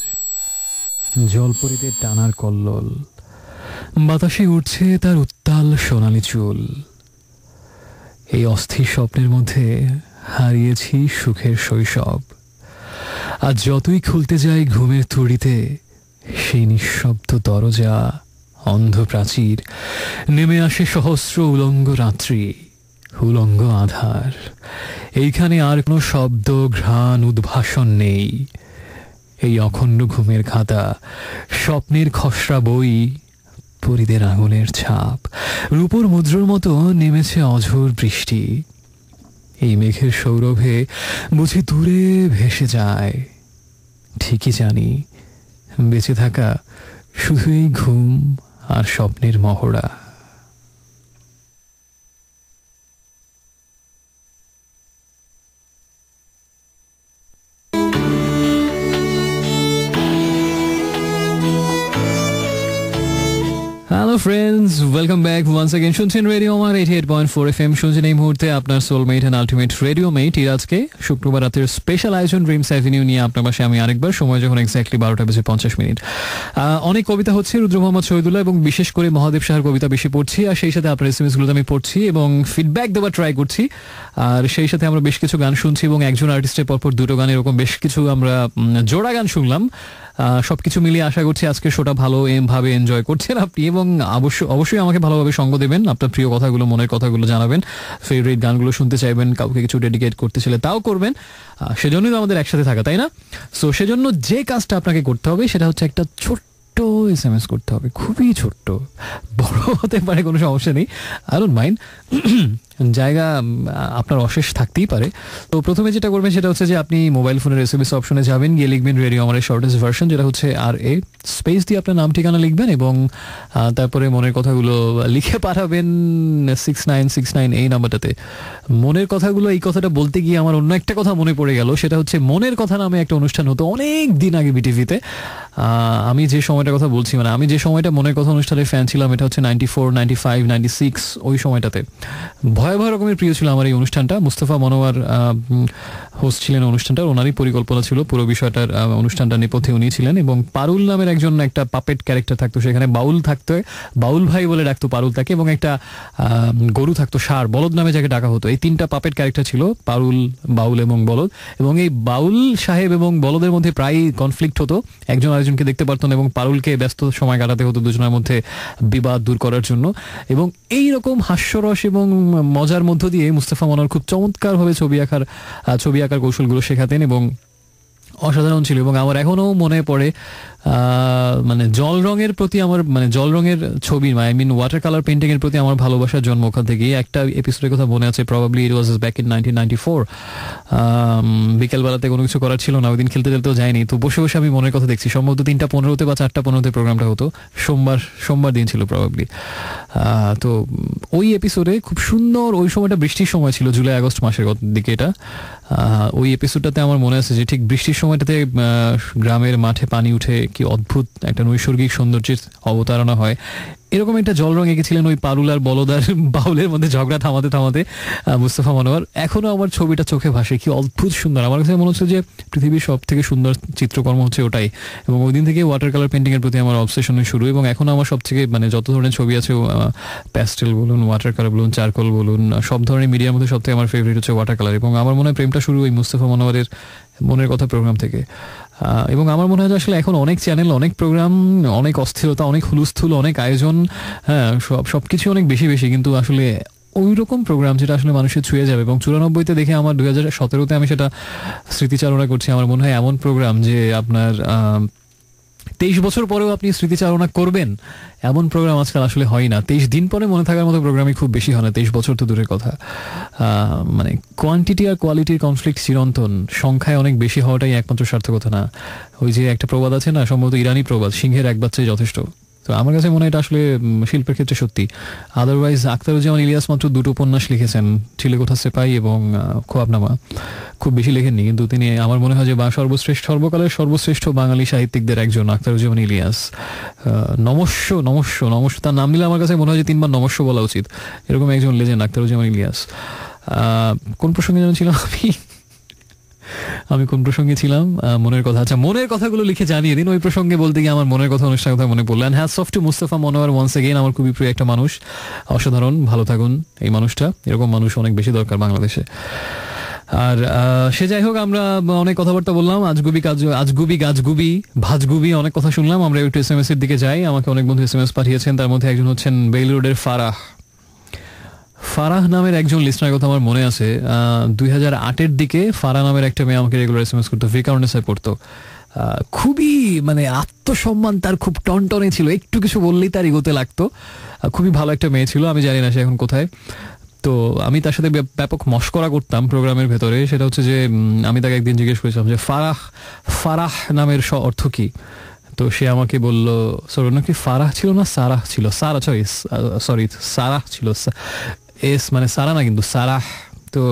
জলপরীতে টানার কল্লোল, বাতাসে উঠছে তার উত্তাল সোনালি চুল। এই অস্থির স্বপ্নের মধ্যে হারিয়েছি সুখের শৈশব। আজ যতই খুলতে যাই ঘুমের তুড়িতে, সেই নিঃশব্দ দরজা, অন্ধ প্রাচীর, নেমে আসে সহস্র উলঙ্গ রাত্রি, উলঙ্গ আধার। এইখানে আর কোনো শব্দ, ঘ্রাণ, উদ্ভাসন নেই। এই অখণ্ড ঘুমের খাতা, স্বপ্নের খসড়া বই, পরিদের আঙুলের ছাপ, রূপোর মুদ্রার মতো নেমেছে অঝোর বৃষ্টি। এই মেঘের সৌরভে বুঝি দূরে ভেসে যায়। ঠিকই জানি বেঁচে থাকা শুধু এই ঘুম আর স্বপ্নের মহড়া। Hello friends, welcome back once again. শুনছেন রেডিও আমার 88.4 FM। শুনছেন এই মুহূর্তে আপনার soulmate and ultimate radio mate আজকে শুক্রবার রাতের স্পেশাল আয়োজন ড্রিমস অ্যাভিনিউ নিয়ে আপনার পাশে আমি আরেকবার। সময় যখন এক্স্যাক্টলি 12:50 অনেক কবিতা হচ্ছে রুদ্র মোহাম্মদ শহীদুল্লাহ, এবং বিশেষ করে মহাদেব শাহর কবিতা বেশি পড়ছি, আর সেই সাথে আপনার SMS-গুলোতে আমি পড়ছি এবং ফিডব্যাক দেওয়ার ট্রাই করছি। আর সেই সাথে আমরা বেশ কিছু গান শুনছি, এবং একজন আর্টিস্টের পরপর দুটো গান, এরকম বেশ কিছু আমরা জোড়া গান শুনলাম। সবকিছু মিলিয়ে আশা করছি আজকে শোটা ভালো ভাবে এনজয় করছেন আপনি, এবং অবশ্যই আমাকে ভালোভাবে সঙ্গ দেবেন, আপনার প্রিয় কথাগুলো, মনের কথাগুলো জানাবেন, ফেভারিট গানগুলো শুনতে চাইবেন, কাউকে কিছু ডেডিকেট করতে চাইলে তাও করবেন। সেজন্যই তো আমাদের একসাথে থাকা, তাই না? সো সেজন্য যে কাজটা আপনাকে করতে হবে সেটা হচ্ছে একটা ছোট্ট SMS করতে হবে, খুবই ছোট্ট, বড় হতে পারে, কোনো সমস্যা নেই, আই ডোন্ট মাইন্ড, জায়গা আপনার অশেষ থাকতেই পারে। তো প্রথমে যেটা করবেন সেটা হচ্ছে যে আপনি মোবাইল ফোনের SMS অপশনে যাবেন, গিয়ে লিখবেন রেডিও আমাদের শর্টেস্ট ভার্সন, যেটা হচ্ছে RA, স্পেস দিয়ে আপনার নাম ঠিকানা লিখবেন এবং তারপরে মনের কথাগুলো লিখে পাঠাবেন 6969 এই নাম্বারটাতে। মনের কথাগুলো, এই কথাটা বলতে গিয়ে আমার অন্য একটা কথা মনে পড়ে গেল, সেটা হচ্ছে মনের কথা নামে একটা অনুষ্ঠান হতো অনেক দিন আগে বিটিভিতে। আমি যে সময়টার কথা বলছি, মানে আমি যে সময়টা মনের কথা অনুষ্ঠানের ফ্যান ছিলাম, এটা হচ্ছে 94, 95, 96 ওই সময়টাতে। ভয়াবহ রকমের প্রিয় ছিল আমার এই অনুষ্ঠানটা। মুস্তফা মনোয়ার হোস্ট ছিলেন অনুষ্ঠানটা, ওনারই পরিকল্পনা ছিল পুরো বিষয়টার, অনুষ্ঠানটা নেপথ্যে উনি ছিলেন। এবং পারুল নামের একজন একটা পাপেট ক্যারেক্টার থাকতো সেখানে, বাউল থাকতো, বাউল ভাই বলে ডাকতো পারুল তাকে, এবং একটা গরু থাকতো ষাঁড়, বলদ নামে যাকে ডাকা হতো। এই তিনটা পাপেট ক্যারেক্টার ছিল, পারুল, বাউল এবং বলদ। এবং এই বাউল সাহেব এবং বলদের মধ্যে প্রায় কনফ্লিক্ট হতো, একজন আরেকজনকে দেখতে পারতেন এবং পারুলকে ব্যস্ত সময় কাটাতে হতো দুজনের মধ্যে বিবাদ দূর করার জন্য। এবং এই রকম হাস্যরস এবং মজার মধ্য দিয়ে মুস্তফা মনোয়ার খুব চমৎকারভাবে ছবি আঁকার কৌশলগুলো শেখাতেন এবং অসাধারণ ছিল। এবং আমার এখনো মনে পড়ে মানে জল রঙের প্রতি আমার, মানে জল রঙের ছবি, I mean water colour painting এর প্রতি আমার ভালোবাসার জন্ম ওখান থেকে। একটা এপিসোডের কথা মনে আছে, probably it was back in 1994। বিকেলবেলাতে কোনো কিছু করার ছিল না, ওই দিন খেলতে খেলতেও যায়নি, তো বসে বসে আমি মনের কথা দেখছি। সম্ভবত 3:15 বা 4:15 প্রোগ্রামটা হতো, সোমবার দিন ছিল প্রবাবলি। তো ওই এপিসোডে খুব সুন্দর, ওই সময়টা বৃষ্টির সময় ছিল, জুলাই আগস্ট মাসের দিকে এটা। ওই এপিসোডটাতে আমার মনে আছে যে ঠিক বৃষ্টির সময়টাতে গ্রামের মাঠে পানি উঠে কি অদ্ভুত একটা নৈসর্গিক সৌন্দর্যের অবতারণা হয়। এরকম একটা জল রং এঁকেছিলেন ওই পারুল আর বলদার বাউলের মধ্যে ঝগড়া থামাতে থামাতে মুস্তফা মনোয়ার। এখনো আমার ছবিটা চোখে ভাসে, কি অদ্ভুত সুন্দর। আমার কাছে মনে হচ্ছে যে পৃথিবীর সব থেকে সুন্দর চিত্রকর্ম হচ্ছে ওটাই। এবং ওই দিন থেকে ওয়াটার কালার পেন্টিং এর প্রতি আমার অবসেশন শুরু। এবং এখন আমার সব থেকে, মানে যত ধরনের ছবি আছে, প্যাস্টেল বলুন, ওয়াটার কালার বলুন, চারকোল বলুন, সব ধরনের মিডিয়ার মধ্যে সব থেকে আমার ফেভারিট হচ্ছে ওয়াটার কালার। এবং আমার মনে হয় প্রেমটা শুরু ওই মুস্তফা মনোয়ারের মনের কথা প্রোগ্রাম থেকে। এবং আমার মনে হয় যে আসলে এখন অনেক চ্যানেল, অনেক প্রোগ্রাম, অনেক অস্থিরতা, অনেক হুলস্থুল, অনেক আয়োজন, হ্যাঁ, সবকিছু অনেক বেশি বেশি, কিন্তু আসলে ওই রকম প্রোগ্রাম যেটা আসলে মানুষের ছুঁয়ে যাবে। এবং 94-তে দেখে আমার 2017-তে আমি সেটা স্মৃতিচারণা করছি। আমার মনে হয় এমন প্রোগ্রাম যে আপনার 23 বছর পরেও আপনি স্মৃতিচারণা করবেন, এমন প্রোগ্রাম আজকাল আসলে হয় না। 23 দিন পরে মনে থাকার মতো প্রোগ্রামই খুব বেশি হয় না, 23 বছর তো দূরের কথা। মানে কোয়ান্টিটি আর কোয়ালিটির কনফ্লিক্ট চিরন্তন, সংখ্যায় অনেক বেশি হওয়াটাই একমাত্র সার্থকতা না। ওই যে একটা প্রবাদ আছে না, সম্ভবত ইরানি প্রবাদ, সিংহের এক বাচ্চাই যথেষ্ট। তো আমার কাছে মনে হয় এটা আসলে শিল্পের ক্ষেত্রে সত্যি। আদারওয়াইজ আখতারুজ্জামান ইলিয়াস মাত্র 2টো উপন্যাস লিখেছেন, চিলেকোঠা সেপাই এবং খোয়াবনামা, খুব বেশি লেখেননি। কিন্তু তিনি, আমার মনে হয় যে সর্বকালের সর্বশ্রেষ্ঠ বাঙালি সাহিত্যিকদের একজন আখতারুজ্জামান ইলিয়াস। নমস্য তার নাম নিলে আমার কাছে মনে হয় যে 3বার নমস্য বলা উচিত, এরকম একজন লেজেন্ড আখতারুজ্জামান ইলিয়াস। কোন প্রসঙ্গে জানছিলাম আমি কোন প্রসঙ্গে ছিলাম? মনের কথা। আচ্ছা, মনের কথাগুলো লিখে জানিয়ে দিন। ওই প্রসঙ্গে বলতে গিয়ে আমার মনের কথা অনুষ্ঠানের কথা মনে পড়লো। And hats off to Mustafa Monowar once again, আমার খুবই প্রিয় একটা মানুষ, অসাধারণ। ভালো থাকুন এই মানুষটা, এরকম মানুষ অনেক বেশি দরকার বাংলাদেশে। আর সে যাই হোক, আমরা অনেক কথাবার্তা বললাম, আজগুবি ভাজগুবি অনেক কথা শুনলাম। আমরা একটু SMS এর দিকে যাই। আমাকে অনেক বন্ধু SMS পাঠিয়েছেন, তার মধ্যে একজন হচ্ছেন বেইল রোডের ফারাহ নামের একজন লিসনারের কথা আমার মনে আছে। 2008-এর দিকে ফারাহ নামের একটা মেয়ে আমাকে রেগুলার SMS করতো, ভিকারনেসায় পড়তো। খুবই, মানে আত্মসম্মান তার খুব টনটনে ছিল, একটু কিছু বললেই তার ইগোতে লাগতো। খুবই ভালো একটা মেয়ে ছিল, আমি জানি না সে এখন কোথায়। তো আমি তার সাথে ব্যাপক মশকরা করতাম প্রোগ্রামের ভেতরে। সেটা হচ্ছে যে আমি তাকে একদিন জিজ্ঞেস করেছিলাম যে ফারাহ নামের অর্থ কি। তো সে আমাকে বললো, সরি নাকি ফারাহ ছিল না সারাহ ছিল, সারাহ ছিল, এস মানে সারা না কিন্তু সারাহ। তো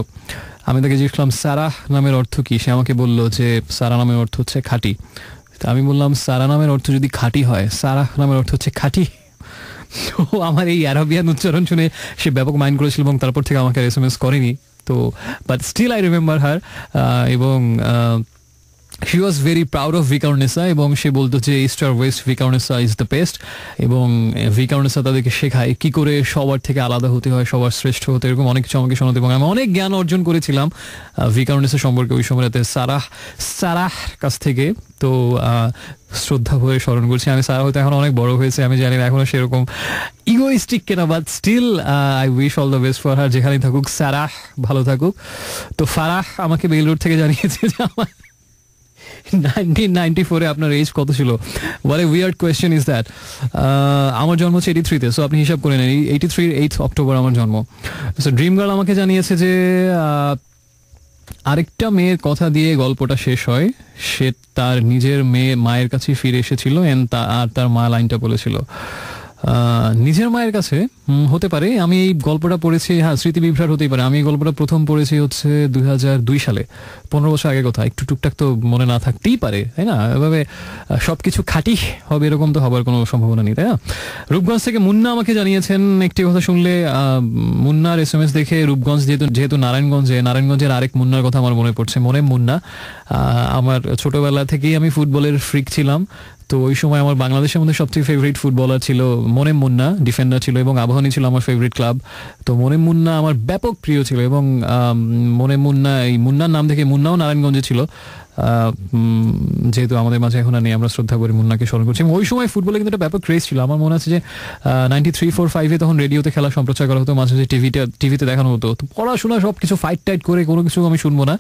আমি তাকে জিজ্ঞেস করলাম সারাহ নামের অর্থ কি। সে আমাকে বললো যে সারা নামের অর্থ হচ্ছে খাঁটি। তো আমি বললাম সারা নামের অর্থ যদি খাঁটি হয়, সারাহ নামের অর্থ হচ্ছে খাঁটি। তো আমার এই অ্যারাবিয়ান উচ্চারণ শুনে সে ব্যাপক মাইন্ড করেছিল এবং তারপর থেকে আমাকে SMS করেনি। তো but still I remember her. এবং she was very proud of Viqarunnisa, এবং সে বলতো যে ইস্ট আর west Viqarunnisa is the best. এবং ভিকারনেসা তাদেরকে শেখায় কি করে সবার থেকে আলাদা হতে হয়, সবার শ্রেষ্ঠ হতে, এরকম অনেক কিছু আমাকে শোনাতে। এবং আমি অনেক জ্ঞান অর্জন করেছিলাম ভিকারনেসা সম্পর্কে ওই সময়টাতে সারাহ কাছ থেকে। তো শ্রদ্ধা ভরে স্মরণ করছি। আমি সারা হয়তো এখন অনেক বড় হয়েছে, আমি জানি না এখনো সেরকম ইগোইস্টিক কেনা, but still I wish all the best for her, যেখানেই থাকুক। সারাহ ভালো থাকুক। তো ফারাহ আমাকে বেইল রোড থেকে জানিয়েছে যে আমার 1994 আপনার এজ কত ছিল? What a weird question is that. আমার জন্ম হচ্ছে 83-তে, সো আপনি হিসাব করে নেন 83 8 অক্টোবর আমার জন্ম। সো ড্রিম গার্ল আমাকে জানিয়েছে যে আরেকটা মেয়ের কথা দিয়ে গল্পটা শেষ হয়, সে তার নিজের মায়ের কাছে ফিরে এসেছিল আর তার মা লাইনটা বলেছিল নিজের মায়ের কাছে। হতে পারে, আমি এই গল্পটা পড়েছি, হ্যাঁ স্মৃতি বিভ্রাট হতেই পারে। আমি এই গল্পটা প্রথম পড়েছি হচ্ছে 2002 সালে, 15 বছর আগে কথা। একটু টুকটাক তো মনে না থাকতেই পারে, তাই না? এভাবে সবকিছু খাঁটি হবে এরকম তো হবার কোনো সম্ভাবনা নেই, তাই না? রূপগঞ্জ থেকে মুন্না আমাকে জানিয়েছেন একটি কথা শুনলে, মুন্নার SMS দেখে রূপগঞ্জ যেহেতু নারায়ণগঞ্জের আরেক মুন্নার কথা আমার মনে পড়ছে, মনে মুন্না। আমার ছোটবেলা থেকেই আমি ফুটবলের ফ্রিক ছিলাম, তো ওই সময় আমার বাংলাদেশের মধ্যে সবচেয়ে ফেভারিট ফুটবলার ছিল মনে মুন্না, ডিফেন্ডার ছিল, এবং আবাহনী ছিল আমার ফেভারিট ক্লাব। তো মনে মুন্না আমার ব্যাপক প্রিয় ছিল, এবং মনে মুন্না, এই মুন্নার নাম থেকে মুন্নাও নারায়ণগঞ্জে ছিল, যেহেতু আমাদের মাঝে এখন আর নেই, আমরা শ্রদ্ধা করি মুন্নাকে স্মরণ করছি। ওই সময় ফুটবলে কিন্তু একটা ব্যাপক ক্রেজ ছিল। আমার মনে আছে যে 93-4-5-এ তখন রেডিওতে খেলা সম্প্রচার করা হতো, মাঝে মাঝে টিভিতে দেখানো হতো। তো পড়াশোনা সব কিছু ফাইট টাইট করে কোনো কিছু আমি শুনবো না,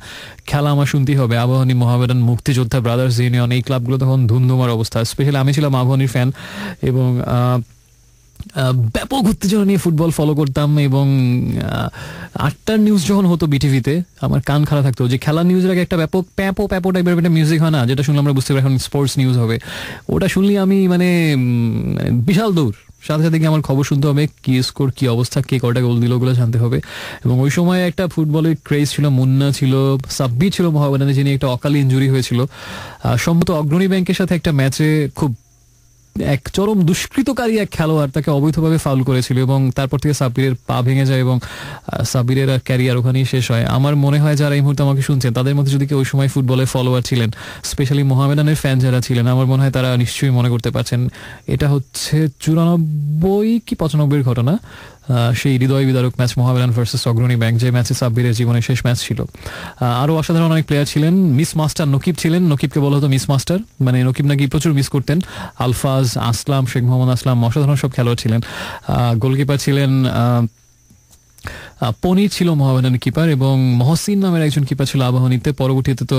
খেলা আমার শুনতেই হবে। আবাহনী, মোহামেডান, মুক্তিযোদ্ধা, ব্রাদার্স ইউনিয়ন, এই ক্লাবগুলো তখন ধুমধুমার অবস্থা। স্পেশালি আমি ছিলাম আবাহনীর ফ্যান, এবং ব্যাপক উত্তেজনা নিয়ে ফুটবল ফলো করতাম। এবং 8টার নিউজ যখন হতো বিটিভিতে, আমার কান খারাপ থাকতো যে খেলার নিউজের আগে একটা ব্যাপক প্যাপো টাইপের একটা মিউজিক হয় না, যেটা শুনলে আমরা বুঝতে পারি এখন স্পোর্টস নিউজ হবে। ওটা শুনলে আমি মানে বিশাল দৌড়, সাথে সাথে গিয়ে আমার খবর শুনতে হবে, কি স্কোর, কি অবস্থা, কে কয়টা গোল দিল, ওগুলো জানতে হবে। এবং ওই সময় একটা ফুটবলের ক্রেজ ছিল, মুন্না ছিল, সাব্বির ছিল মোহামেডানে, যিনি একটা অকালি ইনজুরি হয়েছিল সম্ভবত অগ্রণী ব্যাংকের সাথে একটা ম্যাচে। খুব এক চরম দুষ্কৃতকারী এক খেলোয়াড় তাকে অবৈধভাবে ফাউল করেছিল, এবং তারপর থেকে সাব্বিরের পা ভেঙে যায়, এবং সাব্বিরের ক্যারিয়ার ওখানেই শেষ হয়। আমার মনে হয় যারা এই মুহূর্তে আমাকে শুনছেন, তাদের মধ্যে যদি কেউ ওই সময় ফুটবলের ফলোয়ার ছিলেন, স্পেশালি মোহামেডানের ফ্যান যারা ছিলেন, আমার মনে হয় তারা নিশ্চয়ই মনে করতে পারছেন এটা হচ্ছে 94 কি 95-এর ঘটনা, সেই হৃদয় বিদারক ম্যাচ মোহামেডান ভার্সেস অগ্রণী ব্যাংক, যে ম্যাচে সাব্বিরের জীবনের শেষ ম্যাচ ছিল। আরও অসাধারণ অনেক প্লেয়ার ছিলেন। মিস মাস্টার নকিব ছিলেন, নকিবকে বলা হতো মিস মাস্টার, মানে নকিব নাকি প্রচুর মিস করতেন। আলফাজ, আসলাম, শেখ মোহাম্মদ আসলাম, অসাধারণ সব খেলোয়াড় ছিলেন। গোলকিপার ছিলেন পনির ছিল মোহামেডান কিপার, এবং মহসিন নামের একজন কিপার ছিল আবাহনীতে। পরবর্তীতে তো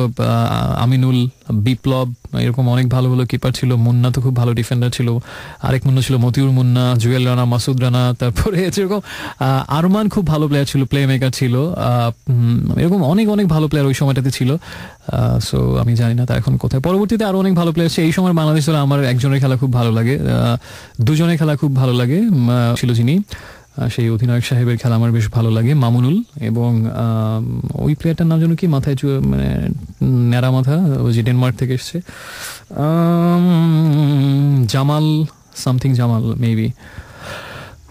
আমিনুল, বিপ্লব, এরকম অনেক ভালো ভালো কিপার ছিল। মুন্না তো খুব ভালো ডিফেন্ডার ছিল, আরেক মুন্না ছিল মতিউর মুন্না, জুয়েল রানা, মাসুদ রানা, তারপরে যেরকম আরমান খুব ভালো প্লেয়ার ছিল, প্লে মেকার ছিল। এরকম অনেক অনেক ভালো প্লেয়ার ওই সময়টাতে ছিল। সো আমি জানি না তা এখন কোথায়। পরবর্তীতে আরো অনেক ভালো প্লেয়ার ছিল। এই সময় বাংলাদেশ দলে আমার একজনের খেলা খুব ভালো লাগে, দুজনের খেলা খুব ভালো লাগে ছিল, যিনি সেই অধিনায়ক সাহেবের খেলা আমার বেশ ভালো লাগে, মামুনুল। এবং ওই প্লেয়ারটার নাম যেন কি, মাথায় মানে ন্যাড়া মাথা, ওই যে ডেনমার্ক থেকে এসছে, জামাল সামথিং, জামাল মেবি।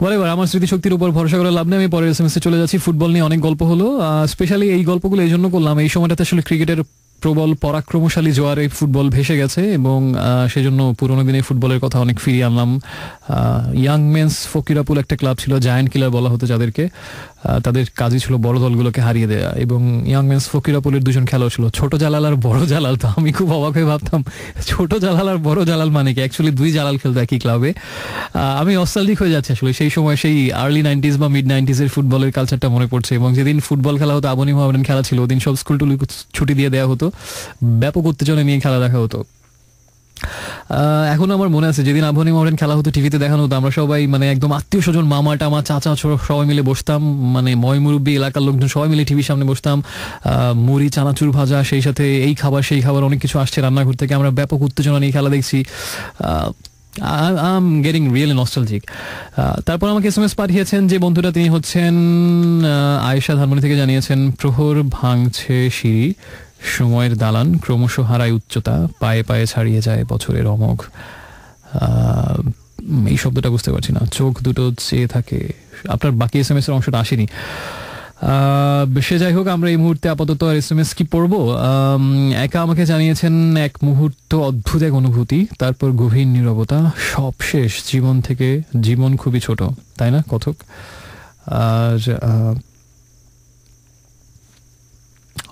বলেবার আমার স্মৃতিশক্তির উপর ভরসা করে লাভ নেই, আমি পরের এসএমএসে চলে যাচ্ছি। ফুটবল নিয়ে অনেক গল্প হলো, স্পেশালি এই গল্পগুলো এই জন্য করলাম, এই সময়টাতে আসলে ক্রিকেটের প্রবল পরাক্রমশালী জোয়ারে ফুটবল ভেসে গেছে, এবং সেজন্য পুরোনো দিনে ফুটবলের কথা অনেক ফিরিয়ে আনলাম। ইয়াং মেন্স ফকিরাপুল একটা ক্লাব ছিল, জায়ান্ট কিলার বলা হতো যাদেরকে। তাদের কাজই ছিল বড় দলগুলোকে হারিয়ে দেয়া, এবং ইয়াং মেন্স ফকিরাপুলের দুজন খেলোয়াড় ছিল, ছোট জালাল আর বড় জালাল। তো আমি খুব অবাক হয়ে ভাবতাম ছোট জালাল আর বড় জালাল মানে কি, অ্যাকচুয়ালি দুই জালাল খেলতো একই ক্লাবে। আমি নস্টালজিক হয়ে যাচ্ছি আসলে, সেই সময় সেই আর্লি 90s বা মিড 90s-এর ফুটবলের কালচারটা মনে পড়ছে। এবং যেদিন ফুটবল খেলা হতো, আবাহনী মোহামেডান খেলা ছিল, ওদিন সব স্কুল টুল ছুটি দিয়ে দেওয়া হতো, ব্যাপক উত্তেজনা নিয়ে খেলা দেখা হতো। এখন আমার মনে আছে যেদিন আবাহনী মোহামেডান খেলা হতো, টিভিতে দেখানো হতো, আমরা সবাই মানে একদম আত্মীয় স্বজন, মামা টামা, চাচা, সবাই মিলে বসতাম, মানে ময় মুরব্বী, এলাকার লোকজন সবাই মিলে টিভির সামনে বসতাম। মুড়ি, চানাচুর ভাজা, সেই সাথে এই খাবার সেই খাবার, অনেক কিছু আসছে রান্নাঘর থেকে, আমরা ব্যাপক উত্তেজনা নিয়ে খেলা দেখছি। I'm getting really nostalgic. তারপর আমাকে এসএমএস পাঠিয়েছেন যে বন্ধুটা, তিনি হচ্ছেন আয়েশা ধানমন্ডি থেকে, জানিয়েছেন প্রহর ভাঙছে সিঁড়ি, সময়ের দালান ক্রমশ হারায় উচ্চতা, পায়ে পায়ে ছাড়িয়ে যায় বছরের অমোঘ। এই শব্দটা বুঝতে পারছি না, চোখ দুটো চেয়ে থাকে। আপনার বাকি এসএমএস এর অংশটা আসেনি। সে যাই হোক, আমরা এই মুহূর্তে আপাতত আর এসএমএস কি পড়বো। একা আমাকে জানিয়েছেন এক মুহূর্ত অদ্ভুত এক অনুভূতি, তারপর গভীর নীরবতা, সব শেষ, জীবন থেকে জীবন খুবই ছোট, তাই না কথক?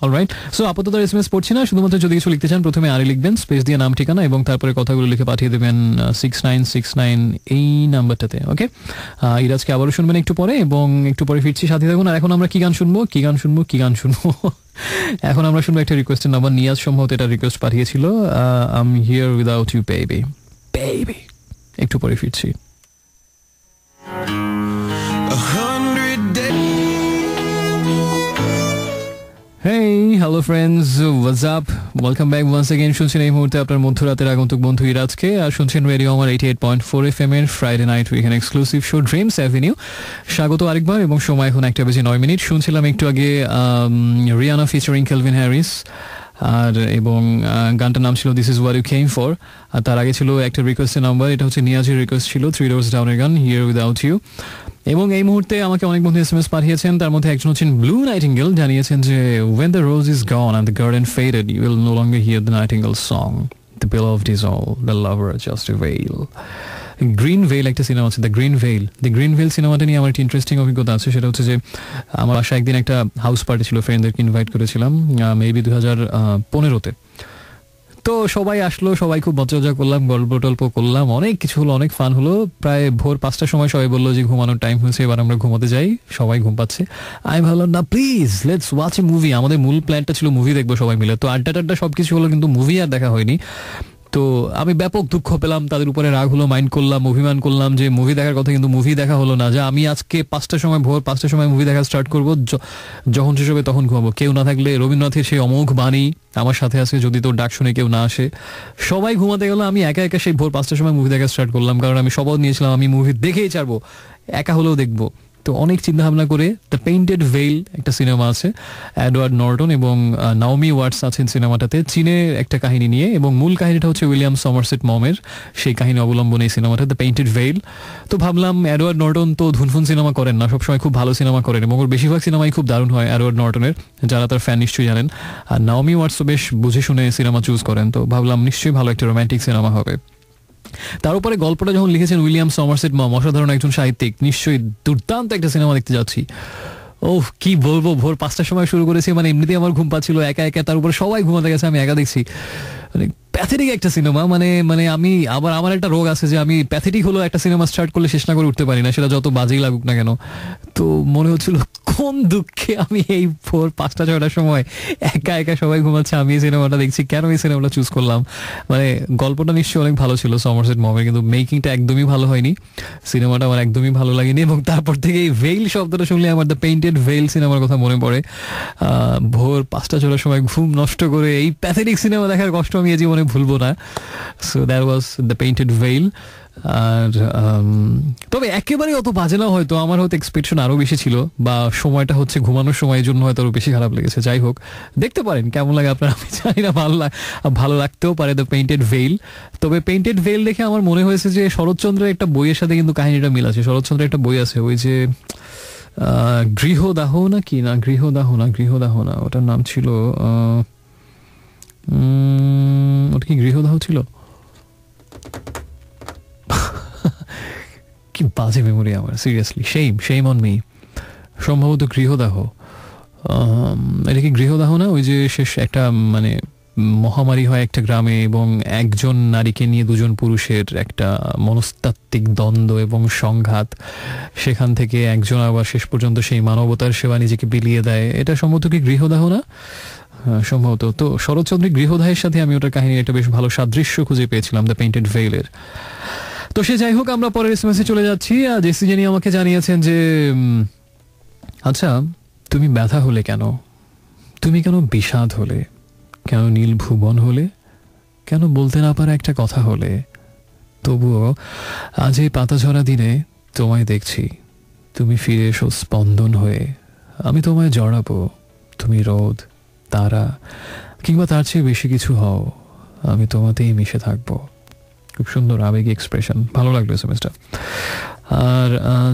আর অলরাইট, সো আপাতত এসএমএস পড়ছি না, শুধুমাত্র যদি কিছু লিখতে চান প্রথমে আরে লিখবেন, স্পেস দিয়ে নাম ঠিকানা এবং তারপরে কথাগুলো লিখে পাঠিয়ে দেবেন 6969 এই নাম্বারটাতে। ওকে, ইরাজকে আবারও শুনবেন একটু পরে এবং একটু পরে ফিরছি, সাথে থাকুন। আর এখন আমরা কি গান শুনবো এখন আমরা শুনবো একটা রিকোয়েস্টের নাম্বার, নিয়াজ সম্ভবত এটা রিকোয়েস্ট পাঠিয়েছিল, I am here without you baby. একটু পরে ফিরছি। Hey, hello friends, what's up? Welcome back once again. শুনছেন এই মুহূর্তে আপনার মধ্যরাতের আগন্তুক বন্ধু ইরাজকে, আর শুনছেন রেডিও আমার 88.4 FM এর Friday night weekend exclusive show Dreams Avenue. স্বাগত আরেকবার, এবং সময় এখন 1:09। শুনছিলাম একটু আগে রিয়ানা ফিচারিং কেলভিন হ্যারিস, আর এবং গানটার নাম ছিল This Is What You Came For. আর তার আগে ছিল একটা রিকোয়েস্টের নাম্বার, এটা হচ্ছে নিয়াজের রিকোয়েস্ট ছিল, 3 Doors Down-এর গান হিয়ার উইদাউট ইউ। এবং এই মুহূর্তে আমাকে অনেক বন্ধু এসএমএস পাঠিয়েছেন, তার মধ্যে একজন হচ্ছেন ব্লু নাইটিঙ্গেল, জানিয়েছেন যে when the rose is gone and the garden faded you will no longer hear the nightingale song, the beloved is all, the lover just a veil. Green veil একটা সিনেমা আছে, দ্য গ্রিন ভেইল সিনেমাটা নিয়ে আমার একটা ইন্টারেস্টিং অভিজ্ঞতা আছে। সেটা হচ্ছে যে আমার বাসায় একদিন একটা হাউস পার্টি ছিল, ফ্রেন্ডদেরকে ইনভাইট করেছিলাম, মেবি 2015-তে। তো সবাই আসলো, সবাই খুব মজা করলাম, গল্প টল্প করলাম, অনেক কিছু হলো, অনেক ফান হলো। প্রায় ভোর 5টার সময় সবাই বললো যে ঘুমানোর টাইম হয়েছে, এবার আমরা ঘুমাতে যাই। সবাই ঘুম পাচ্ছে, আমি ভাবলাম না please let's watch A movie. আমাদের মূল প্ল্যানটা ছিল মুভি দেখবো সবাই মিলে। তো আড্ডা সবকিছু হলো, কিন্তু মুভি আর দেখা হয়নি। তো আমি ব্যাপক দুঃখ পেলাম, তাদের উপরে রাগ হলো, মাইন্ড করলাম, অভিমান করলাম যে মুভি দেখার কথা, কিন্তু মুভি দেখা হলো না। যে আমি আজকে ভোর 5টার সময় মুভি দেখা স্টার্ট করবো, যখন শেষ হবে তখন ঘুমাবো। কেউ না থাকলে রবীন্দ্রনাথের সেই অমোঘ বাণী আমার সাথে আছে, যদি তোর ডাক শুনে কেউ না আসে। সবাই ঘুমাতে গেল, আমি একা সেই ভোর 5টার সময় মুভি দেখা স্টার্ট করলাম, কারণ আমি শপথ নিয়েছিলাম আমি মুভি দেখেই ছাড়বো, একা হলেও দেখবো। তো অনেক চিন্তা ভাবনা করে দ্য পেইন্টেড ভেইল একটা সিনেমা আছে, এডওয়ার্ড নর্টন এবং নাওমি ওয়াটস আছেন সিনেমাটাতে, চীনের একটা কাহিনী নিয়ে, এবং মূল কাহিনীটা হচ্ছে উইলিয়াম সমারসেট মমের, সেই কাহিনী অবলম্বনে এই সিনেমাটা দ্য পেইন্টেড ভেইল। তো ভাবলাম এডওয়ার্ড নর্টন তো ধুনফুন সিনেমা করেন না, সবসময় খুব ভালো সিনেমা করেন, এবং ওর বেশিরভাগ সিনেমাই খুব দারুণ হয় এডওয়ার্ড নর্টনের, যারা তার ফ্যান নিশ্চয়ই জানেন। আর নাওমি ওয়াটসও বেশ বুঝে শুনে সিনেমা চুজ করেন, তো ভাবলাম নিশ্চয়ই ভালো একটা রোম্যান্টিক সিনেমা হবে। তার উপরে গল্পটা যখন লিখেছেন উইলিয়াম সমারসেট মম, অসাধারণ একজন সাহিত্যিক, নিশ্চয়ই দুর্দান্ত একটা সিনেমা দেখতে যাচ্ছি। ওহ কি বলবো, ভোর 5টার সময় শুরু করেছি, মানে এমনিতেই আমার ঘুম পাচ্ছিল একা, তার উপরে সবাই ঘুমাতে গেছে, আমি একা দেখছি। মানে প্যাথেটিক একটা সিনেমা, মানে আমি আবার আমার একটা রোগ আছে যে আমি প্যাথেটিক হলো একটা সিনেমা স্টার্ট করলে শেষ না করে উঠতে পারি না, সেটা যত বাজেই লাগুক না কেন। তো মনে হচ্ছিল কোন দুঃখে আমি এই ভোর 5টা-6টার সময় একা সবাই ঘুমাচ্ছে, আমি এই সিনেমাটা দেখছি, কেন এই সিনেমাটা চুজ করলাম। মানে গল্পটা নিশ্চয়ই অনেক ভালো ছিল সমারসেট মমের, কিন্তু মেকিংটা একদমই ভালো হয়নি, সিনেমাটা আমার একদমই ভালো লাগেনি। এবং তারপর থেকে এই ভেইল শব্দটা শুনলে আমার দ্য পেইন্টেড ভেইল সিনেমার কথা মনে পড়ে। ভোর 5টা-6টার সময় ঘুম নষ্ট করে এই প্যাথেটিক সিনেমা দেখার কষ্ট আমি এই জীবনে ভুলবো না। So that was The Painted Veil. আর তবে একেবারে অত বাজে না, হয়তো আমার হয়তো এক্সপেকটেশন আরো বেশি ছিল, বা সময়টা হচ্ছে ঘুমানোর সময়ের জন্য হয়তো আরো বেশি খারাপ লেগেছে। যাই হোক, দেখতে পারেন কেমন লাগে আপনার, আমি জানি না, ভালো লাগতেও পারে দ্য পেইন্টেড ভেইল। তবে পেইন্টেড ভেইল দেখে আমার মনে হয়েছে যে শরৎচন্দ্রের একটা বইয়ের সাথে কিন্তু কাহিনীটা মিল আছে। শরৎচন্দ্রের একটা বই আছে, ওই যে গৃহদাহ না, ওটার নাম ছিল ওটা কি গৃহদাহ ছিল? কি বাজে মেমোরি আমার, সিরিয়াসলি, সেইম অন মি। সম্ভবত গৃহদাহ, এটা কি গৃহদাহ না? ওই যে শেষ একটা মানে মহামারী হয় একটা গ্রামে, এবং একজন নারীকে নিয়ে দুজন পুরুষের একটা মনস্তাত্ত্বিক দ্বন্দ্ব এবং সংঘাত, সেখান থেকে একজন আবার শেষ পর্যন্ত সেই মানবতার সেবা নিজেকে বিলিয়ে দেয়। এটা সম্ভবত কি গৃহদাহ না? সম্ভবত। তো শরৎচন্দ্রের গৃহদাহের সাথে আমি ওটার কাহিনী একটা বেশ ভালো সাদৃশ্য খুঁজে পেয়েছিলাম দ্য পেইন্টেড ভেইলের। তো সে যাই হোক, আমরা পরের এসএমএসে চলে যাচ্ছি। জেসি জেনি আমাকে জানিয়েছেন যে আচ্ছা, তুমি ব্যথা হলে কেন, তুমি কেন বিষাদ হলে, কেন নীল ভুবন হলে, কেন বলতে না পারা একটা কথা হলে, তবুও আজ এই পাতাঝরা দিনে তোমায় দেখছি, তুমি ফিরে এসো স্পন্দন হয়ে, আমি তোমায় জড়াবো, তুমি রোদ, তারা, কিংবা তার চেয়ে বেশি কিছু হও, আমি তোমাতেই মিশে থাকবো। খুব সুন্দর আবেগী এক্সপ্রেশন, ভালো লাগলো এসএমএসটা। আর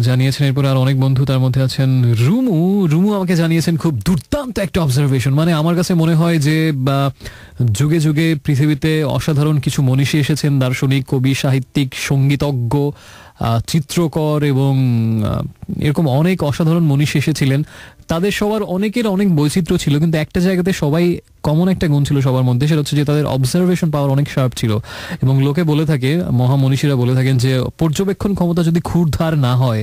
জানিয়েছেন এরপর আর অনেক বন্ধু, তার মধ্যে আছেন রুমু আমাকে জানিয়েছেন খুব দুর্দান্ত একটা অবজারভেশন। মানে আমার কাছে মনে হয় যে যুগে যুগে পৃথিবীতে অসাধারণ কিছু মনীষী এসেছেন, দার্শনিক, কবি, সাহিত্যিক, সঙ্গীতজ্ঞ, চিত্রকর এবং এরকম অনেক অসাধারণ মনীষী এসেছিলেন। তাদের সবার অনেকের অনেক বৈচিত্র্য ছিল, কিন্তু একটা জায়গাতে সবাই কমন একটা গুণ ছিল সবার মধ্যে, সেটা হচ্ছে যে তাদের অবজারভেশন পাওয়ার অনেক শার্প ছিল। এবং লোকে বলে থাকে, মহামনীষীরা বলে থাকেন যে পর্যবেক্ষণ ক্ষমতা যদি ক্ষুরধার না হয়,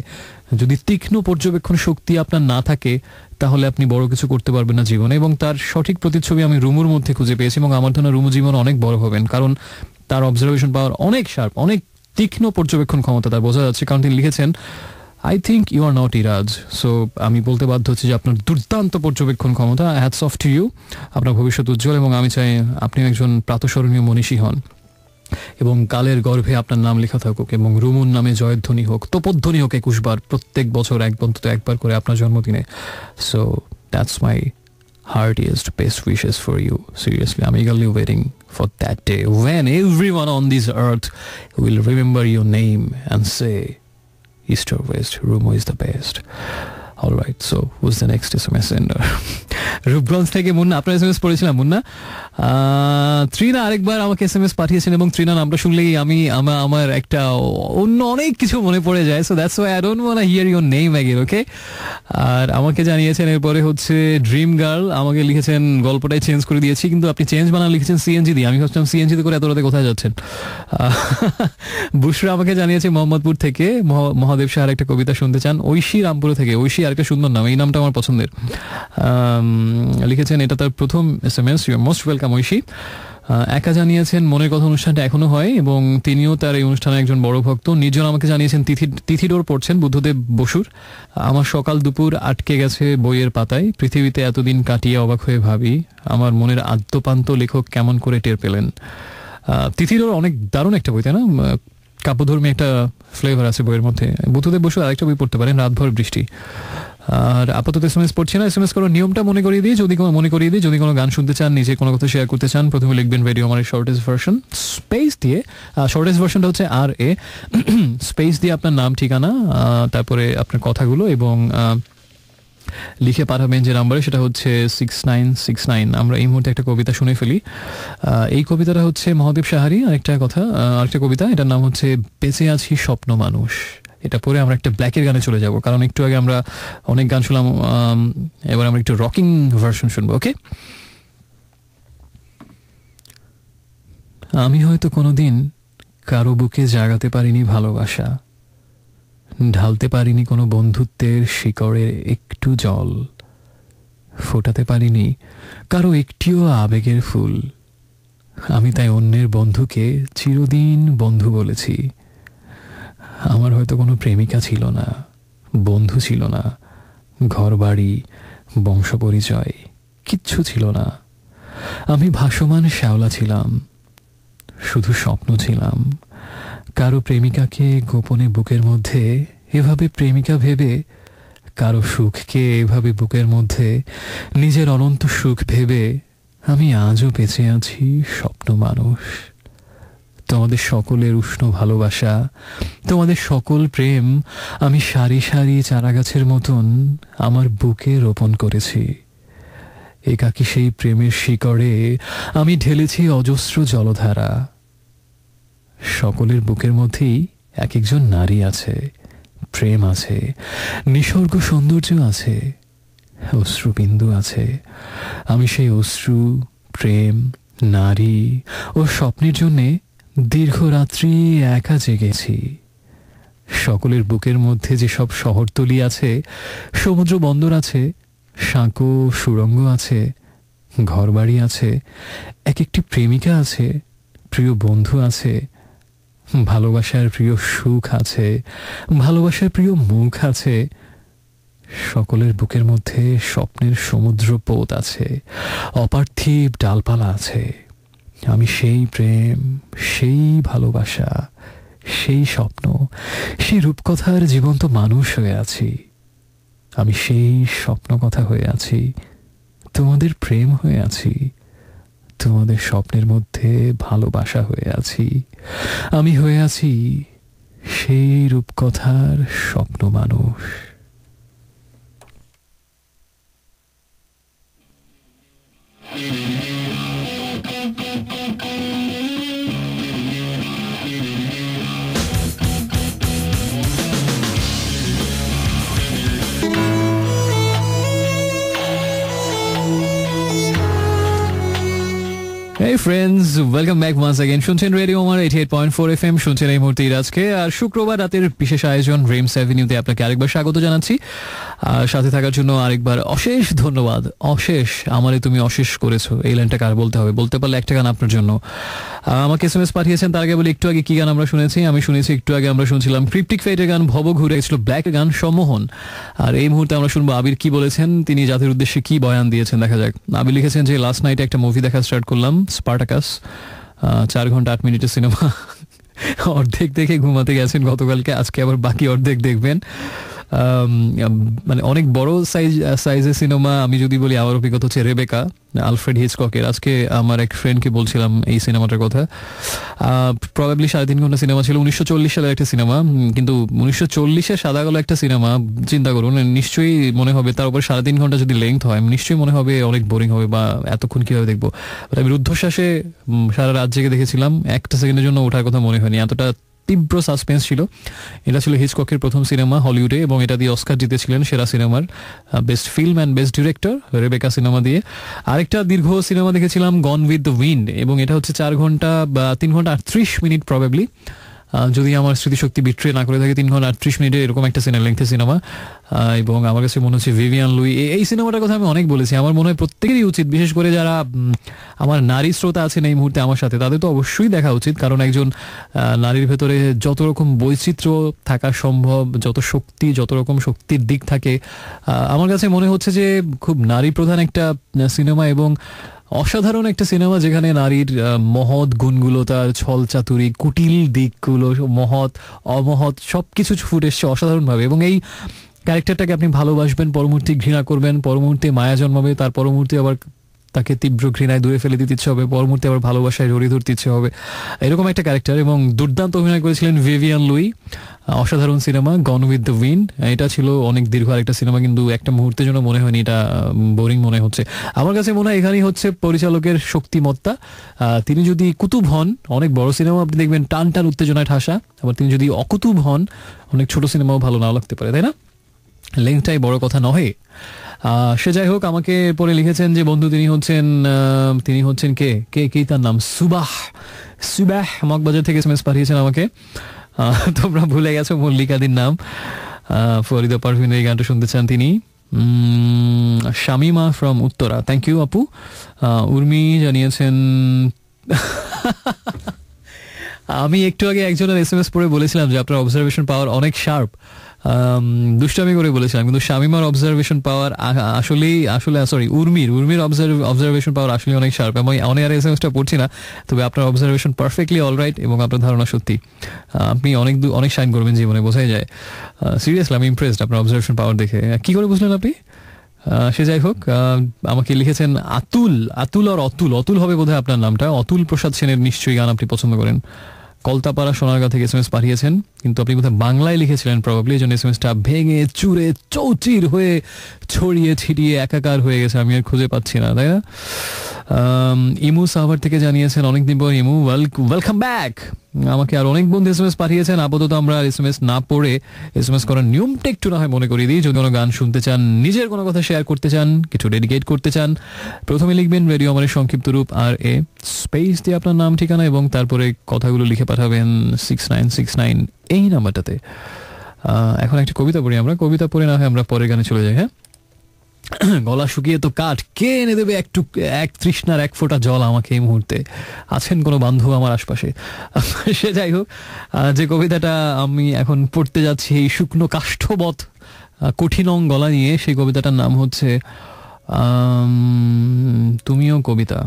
যদি তীক্ষ্ণ পর্যবেক্ষণ শক্তি আপনার না থাকে, তাহলে আপনি বড় কিছু করতে পারবেন না জীবনে। এবং তার সঠিক প্রতিচ্ছবি আমি রুমুর মধ্যে খুঁজে পেয়েছি, এবং আমার ধারণা রুমু জীবন অনেক বড় হবেন, কারণ তার অবজারভেশন পাওয়ার অনেক শার্প, অনেক তীক্ষ্ণ পর্যবেক্ষণ ক্ষমতা তার বোঝা যাচ্ছে। কারণ তিনি লিখেছেন, I think you are not Iraz. So আমি বলতে বাধ্য হচ্ছি যে আপনার দুর্দান্ত পর্যবেক্ষণ ক্ষমতা, হ্যাটস অফ টু ইউ। আপনার ভবিষ্যৎ উজ্জ্বল, এবং আমি চাই আপনি একজন প্রাতঃস্মরণীয় মনীষী হন, এবং কালের গর্ভে আপনার নাম লেখা থাকুক, এবং রুমুর নামে জয়ধ্বনি হোক, তোপধ্বনি হোক 21 বার, প্রত্যেক বছর অন্তত একবার করে আপনার জন্মদিনে। So that's my heartiest best wishes for you. Seriously, I'm eagerly waiting for that day when everyone on this earth will remember your name and say, East or West, Rumo is the best. All right, so who's the next SMS sender? Rupganj থেকে মুন্না, আপনার SMS পড়েছিলাম মুন্না। ত্রিনা আরেকবার আমাকে SMS পাঠিয়েছেন, এবং ত্রিনা নামটা শুনলেই আমার একটা অন্য অনেক কিছু মনে পড়ে যায়। So that's why I don't want to hear your name again, okay? আর আমাকে জানিয়েছেন এরপরে হচ্ছে ড্রিম গার্ল, আমাকে লিখেছেন গল্পটাই চেঞ্জ করে দিয়েছি, কিন্তু আপনি চেঞ্জ বানান লিখেছেন সিএনজি দিয়ে। আমি ভাবছিলাম সিএনজি করে এত রাতে কোথায় যাচ্ছেন। বুশরা আমাকে জানিয়েছে মোহাম্মদপুর থেকে, মহাদেব শাহর একটা কবিতা শুনতে চান। ঐশী রামপুর থেকে, ঐশী আরেকটা সুন্দর নাম, এই নামটা আমার পছন্দের। লিখেছেন এটা তার প্রথম SMS। You are most welcome Oishi. Eka জানিয়েছেন মনের কথা অনুষ্ঠানটা এখনো হয়, এবং তিনিও তার এই অনুষ্ঠানের একজন বড় ভক্ত। নির্জন আমাকে জানিয়েছেন তিথিডোর পড়ছেন বুদ্ধদেব বসুর। আমার সকাল দুপুর আটকে গেছে বইয়ের পাতায়, পৃথিবীতে এতদিন কাটিয়ে অবাক হয়ে ভাবি, আমার মনের আদ্যপান্ত লেখক কেমন করে টের পেলেন। তিথিডোর অনেক দারুণ একটা বই, তাই না? কাব্যধর্মী একটা ফ্লেভার আছে বইয়ের মধ্যে। বুদ্ধদেব বসু আরেকটা বই পড়তে পারেন, রাতভর বৃষ্টি। আর আপাতত SMS পড়ছি না। SMS করার নিয়মটা মনে করিয়ে দিই, যদি কোনো গান শুনতে চান, নিজে কোনো কথা শেয়ার করতে চান, প্রথমে লিখবেন রেডিও আমার শর্টেস্ট ভার্সন স্পেস দিয়ে। শর্টেস্ট ভার্সনটা হচ্ছে RA, স্পেস দিয়ে আপনার নাম, ঠিকানা, তারপরে আপনার কথাগুলো, এবং লিখে পাঠাবেন যে নাম্বারে, সেটা হচ্ছে 6969। আমরা এই মুহূর্তে একটা কবিতা শুনে ফেলি। এই কবিতাটা হচ্ছে মহাদেব সাহারি। আরেকটা কবিতা, এটার নাম হচ্ছে বেঁচে আছি স্বপ্ন মানুষ। এটা পরে আমরা একটা ব্ল্যাকের গানে চলে যাব, কারণ একটু আগে আমরা অনেক গান শুনলাম, এবার আমরা একটু রকিং ভার্সন শুনবো, ওকে? আমি হয়তো কোনোদিন কারো বুকে জাগাতে পারিনি ভালোবাসা, ঢালতে পারিনি কোনো বন্ধুত্বের শিকড়ে একটু জল, ফোটাতে পারিনি কারো একটিও আবেগের ফুল। আমি তাই অন্যের বন্ধুকে চিরদিন বন্ধু বলেছি। আমার হয়তো কোনো প্রেমিকা ছিল না, বন্ধু ছিল না, ঘরবাড়ি, বংশ পরিচয় কিচ্ছু ছিল না। আমি ভাসমান শ্যাওলা ছিলাম, শুধু স্বপ্ন ছিলাম। কারো প্রেমিকাকে গোপনে বুকের মধ্যে এভাবে প্রেমিকা ভেবে, কারো সুখকে এভাবে বুকের মধ্যে নিজের অনন্ত সুখ ভেবে, আমি আজও বেঁচে আছি স্বপ্ন মানুষ। তোমাদের সকলের উষ্ণ ভালোবাসা, তোমাদের সকল প্রেম আমি সারি সারি চারাগাছের মতন আমার বুকে রোপণ করেছি। একাকী সেই প্রেমের শিকড়ে আমি ঢেলেছি অজস্র জলধারা। সকলের বুকের মধ্যেই এক একজন নারী আছে, প্রেম আছে, নিসর্গ সৌন্দর্য আছে, অশ্রুবিন্দু আছে। আমি সেই অশ্রু, প্রেম, নারী ও স্বপ্নের জন্যে দীর্ঘ রাত্রি একা জেগেছি। সকলের বুকের মধ্যে যেসব শহরতলি আছে, সমুদ্র বন্দর আছে, সাঁকো সুড়ঙ্গ আছে, ঘরবাড়ি আছে, এক একটি প্রেমিকা আছে, প্রিয় বন্ধু আছে, ভালোবাসার প্রিয় সুখ আছে, ভালোবাসার প্রিয় মুখ আছে। সকলের বুকের মধ্যে স্বপ্নের সমুদ্র পোত আছে, অপার্থিব ডালপালা আছে। আমি সেই প্রেম, সেই ভালোবাসা, সেই স্বপ্ন, সেই রূপকথার জীবন্ত মানুষ হয়ে আছি। আমি সেই স্বপ্ন কথা হয়ে আছি, তোমাদের প্রেম হয়ে আছি, তোমাদের স্বপ্নের মধ্যে ভালোবাসা হয়ে আছি। আমি হয়ে আছি সেই রূপকথার স্বপ্ন মানুষ। Hey friends, welcome back once again. শুনছেন রেডিও আমার 88.4 FM, শুনছেন এই মুহূর্তে আজকে আর শুক্রবার রাতের বিশেষ আয়োজন ড্রিমস অ্যাভিনিউতে আপনাকে আরেকবার স্বাগত জানাচ্ছি। আর সাথে থাকার জন্য আরেকবার অশেষ ধন্যবাদ। অশেষ, আমারে তুমি অশেষ করেছো, এই লাইনটা কার বলতে হবে? বলতে পারলে একটা গান আপনার জন্য। আমাকে এসএমএস পাঠিয়েছেন, তার আগে বলি একটু আগে কি গান আমরা শুনেছি। আমি শুনেছি একটু আগে আমরা শুনছিলাম ক্রিপ্টিক ফেটের গান ভব ঘুরে গেছিল, ব্ল্যাকের গান সম্মোহন। আর এই মুহূর্তে আমরা শুনবো আবির কি বলেছেন, তিনি জাতির উদ্দেশ্যে কি বয়ান দিয়েছেন। দেখা যাক। আবির লিখেছেন যে লাস্ট নাইটে একটা মুভি দেখা স্টার্ট করলাম, স্পার্টাকাস। 4 ঘন্টা 8 মিনিটের সিনেমা। অর্ধেক দেখে ঘুমাতে গেছেন গতকালকে, আজকে আবার বাকি অর্ধেক দেখবেন। মানে অনেক বড় সাইজের সিনেমা। আমি যদি বলি আমার অভিজ্ঞতা হচ্ছে রেবেকা, আলফ্রেড হিচককের। আজকে আমার এক ফ্রেন্ডকে বলছিলাম এই সিনেমাটার কথা। প্রবাবলি 3.5 ঘন্টা সিনেমা ছিল, 1940 সালের একটা সিনেমা। কিন্তু 1940-এ সাদা কালো একটা সিনেমা, চিন্তা করুন, নিশ্চয়ই মনে হবে তার উপর 3.5 ঘন্টা যদি লেন্থ হয়, নিশ্চয়ই মনে হবে অনেক বোরিং হবে বা এতক্ষণ কীভাবে দেখবো। আমি রুদ্ধশ্বাসে সারা রাত জেগে দেখেছিলাম, একটা সেকেন্ডের জন্য ওঠার কথা মনে হয়নি, এতটা তীব্র সাসপেন্স ছিল। এটা ছিল হিচককের প্রথম সিনেমা হলিউডে এবং এটা দিয়ে অস্কার জিতেছিলেন সেরা সিনেমার best film and best director, Rebecca সিনেমা দিয়ে। আরেকটা দীর্ঘ সিনেমা দেখেছিলাম গন উইথ দ্য উইন্ড, এবং এটা হচ্ছে 4 ঘন্টা বা 3 ঘন্টা 38 মিনিট প্রবাবলি, যদি আমার স্মৃতিশক্তি বিট্রে না করে থাকে। 3 ঘন্টা 38 মিনিটে এরকম একটা লেংথের সিনেমা। এবং আমার কাছে মনে হচ্ছে ভিভিয়ান লুই, এই সিনেমাটার কথা আমি অনেক বলেছি। আমার মনে হয় প্রত্যেকেরই উচিত, বিশেষ করে যারা আমার নারী শ্রোতা আছেন এই মুহূর্তে আমার সাথে, তাদের তো অবশ্যই দেখা উচিত। কারণ একজন নারীর ভেতরে যত রকম বৈচিত্র্য থাকা সম্ভব, যত শক্তি, যত রকম শক্তির দিক থাকে, আমার কাছে মনে হচ্ছে যে খুব নারী প্রধান একটা সিনেমা এবং অসাধারণ একটা সিনেমা, যেখানে নারীর মহৎ গুণগুলো, তার ছল চাতুরি, কুটিল দিকগুলো, মহৎ অমহৎ সবকিছু ফুটে এসছে অসাধারণভাবে। এবং এই ক্যারেক্টারটাকে আপনি ভালোবাসবেন, পরমুহূর্তে ঘৃণা করবেন, পরমুহূর্তে মায়া জন্মাবে, তার পরমুহূর্তে আবার তাকে তীব্র ঘৃণায় দূরে ফেলে দিতে ইচ্ছে হবে, পরমুহূর্তে আবার ভালোবাসায় জড়িয়ে ধরতে ইচ্ছে হবে, এরকম একটা ক্যারেক্টার। এবং দুর্দান্ত অভিনয় করেছিলেন ভিভিয়ান লুই। অসাধারণ cinema gone with the wind. এটা ছিল অনেক দীর্ঘ আরেকটা সিনেমা, কিন্তু একটা মুহূর্তের জন্য মনে হয়নি এটা বোরিং মনে হচ্ছে। আমার কাছে মনে হয় এখানেই হচ্ছে পরিচালকের শক্তিমত্তা। তিনি যদি কুতুব হন, অনেক বড় সিনেমা আপনি দেখবেন টান টান উত্তেজনায় ঠাসা, আবার তিনি যদি অকুতুব হন, অনেক ছোট সিনেমাও ভালো নাও লাগতে পারে, তাই না? লেংথটাই বড় কথা নহে। সে যাই হোক, আমাকে পরে লিখেছেন যে বন্ধু তিনি হচ্ছেন কে তার নাম সুবাহ মগবাজার থেকে এসএমএস পাঠিয়েছেন আমাকে। তোমরা ভুলে গেছো মল্লিকাদির নাম। ফরিদা পারভিনের এই গানটা শুনতে চান তিনি। Shamima from Uttara, thank you আপু। উর্মি জানিয়েছেন আমি একটু আগে একজনের এসএমএস পড়ে বলেছিলাম যে আপনার অবজারভেশন পাওয়ার অনেক শার্প। দুষ্টামি করে বলেছিলাম, কিন্তু শামিমার অবজারভেশন পাওয়ার আসলে সরি উর্মির অবজারভেশন পাওয়ার আসলে অনেক শার্প। আমি অনেক এসএমএসটা পড়ছি না, তবে আপনার অবজারভেশন পারফেক্টলি অলরাইট এবং আপনার ধারণা সত্যি। আপনি অনেক শাইন করবেন জীবনে, বোঝাই যায়। সিরিয়াসলি আমি ইমপ্রেসড আপনার অবজারভেশন পাওয়ার দেখে। কি করে বুঝলেন আপনি? সে যাই হোক, আমাকে লিখেছেন আতুল হবে বোধহয় আপনার নামটা। অতুল প্রসাদ সেনের নিশ্চয়ই গান আপনি পছন্দ করেন। কলতাপাড়া সোনারগাঁ থেকে এসএমএস পাঠিয়েছেন, কিন্তু আপনি বোধহয় বাংলায় লিখেছিলেন প্রবাবলি, এই জন্য এসএমএসটা ভেঙে চুরে চৌচির হয়ে ছড়িয়ে ছিটিয়ে একাকার হয়ে গেছে, আমি আর খুঁজে পাচ্ছি না, তাই না? ইমু সাভার থেকে জানিয়েছেন অনেকদিন পর ইমু, ওয়েলকাম ব্যাক। আমাকে আর অনেক বন্ধু এসএমএস পাঠিয়েছেন। আপাতত আমরা এসএমএস না পড়ে এসএমএস করার নিয়মটা একটু না হয় মনে করিয়ে দিই। যদি কোনো গান শুনতে চান, নিজের কোনো কথা শেয়ার করতে চান, কিছু ডেডিকেট করতে চান, প্রথমে লিখবেন রেডিও আমাদের সংক্ষিপ্ত রূপ RA স্পেস দিয়ে আপনার নাম ঠিকানা এবং তারপরে কথাগুলো লিখে পাঠাবেন 6969 এই নাম্বারটাতে। এখন একটা কবিতা পড়ি আমরা, কবিতা পড়ে না হয় আমরা পরের গানে চলে যাই। হ্যাঁ, গলা শুকিয়ে তো কাঠ, কে এনে দেবে এক তৃষ্ণার এক ফোঁটা জল আমাকে এই মুহূর্তে? আছেন কোনো বান্ধব আমার আশপাশে? সে যাই হোক, যে কবিতাটা আমি এখন পড়তে যাচ্ছি এই শুকনো কাষ্ঠবৎ কঠিন গলা নিয়ে, সেই কবিতাটার নাম হচ্ছে তুমিও কবিতা।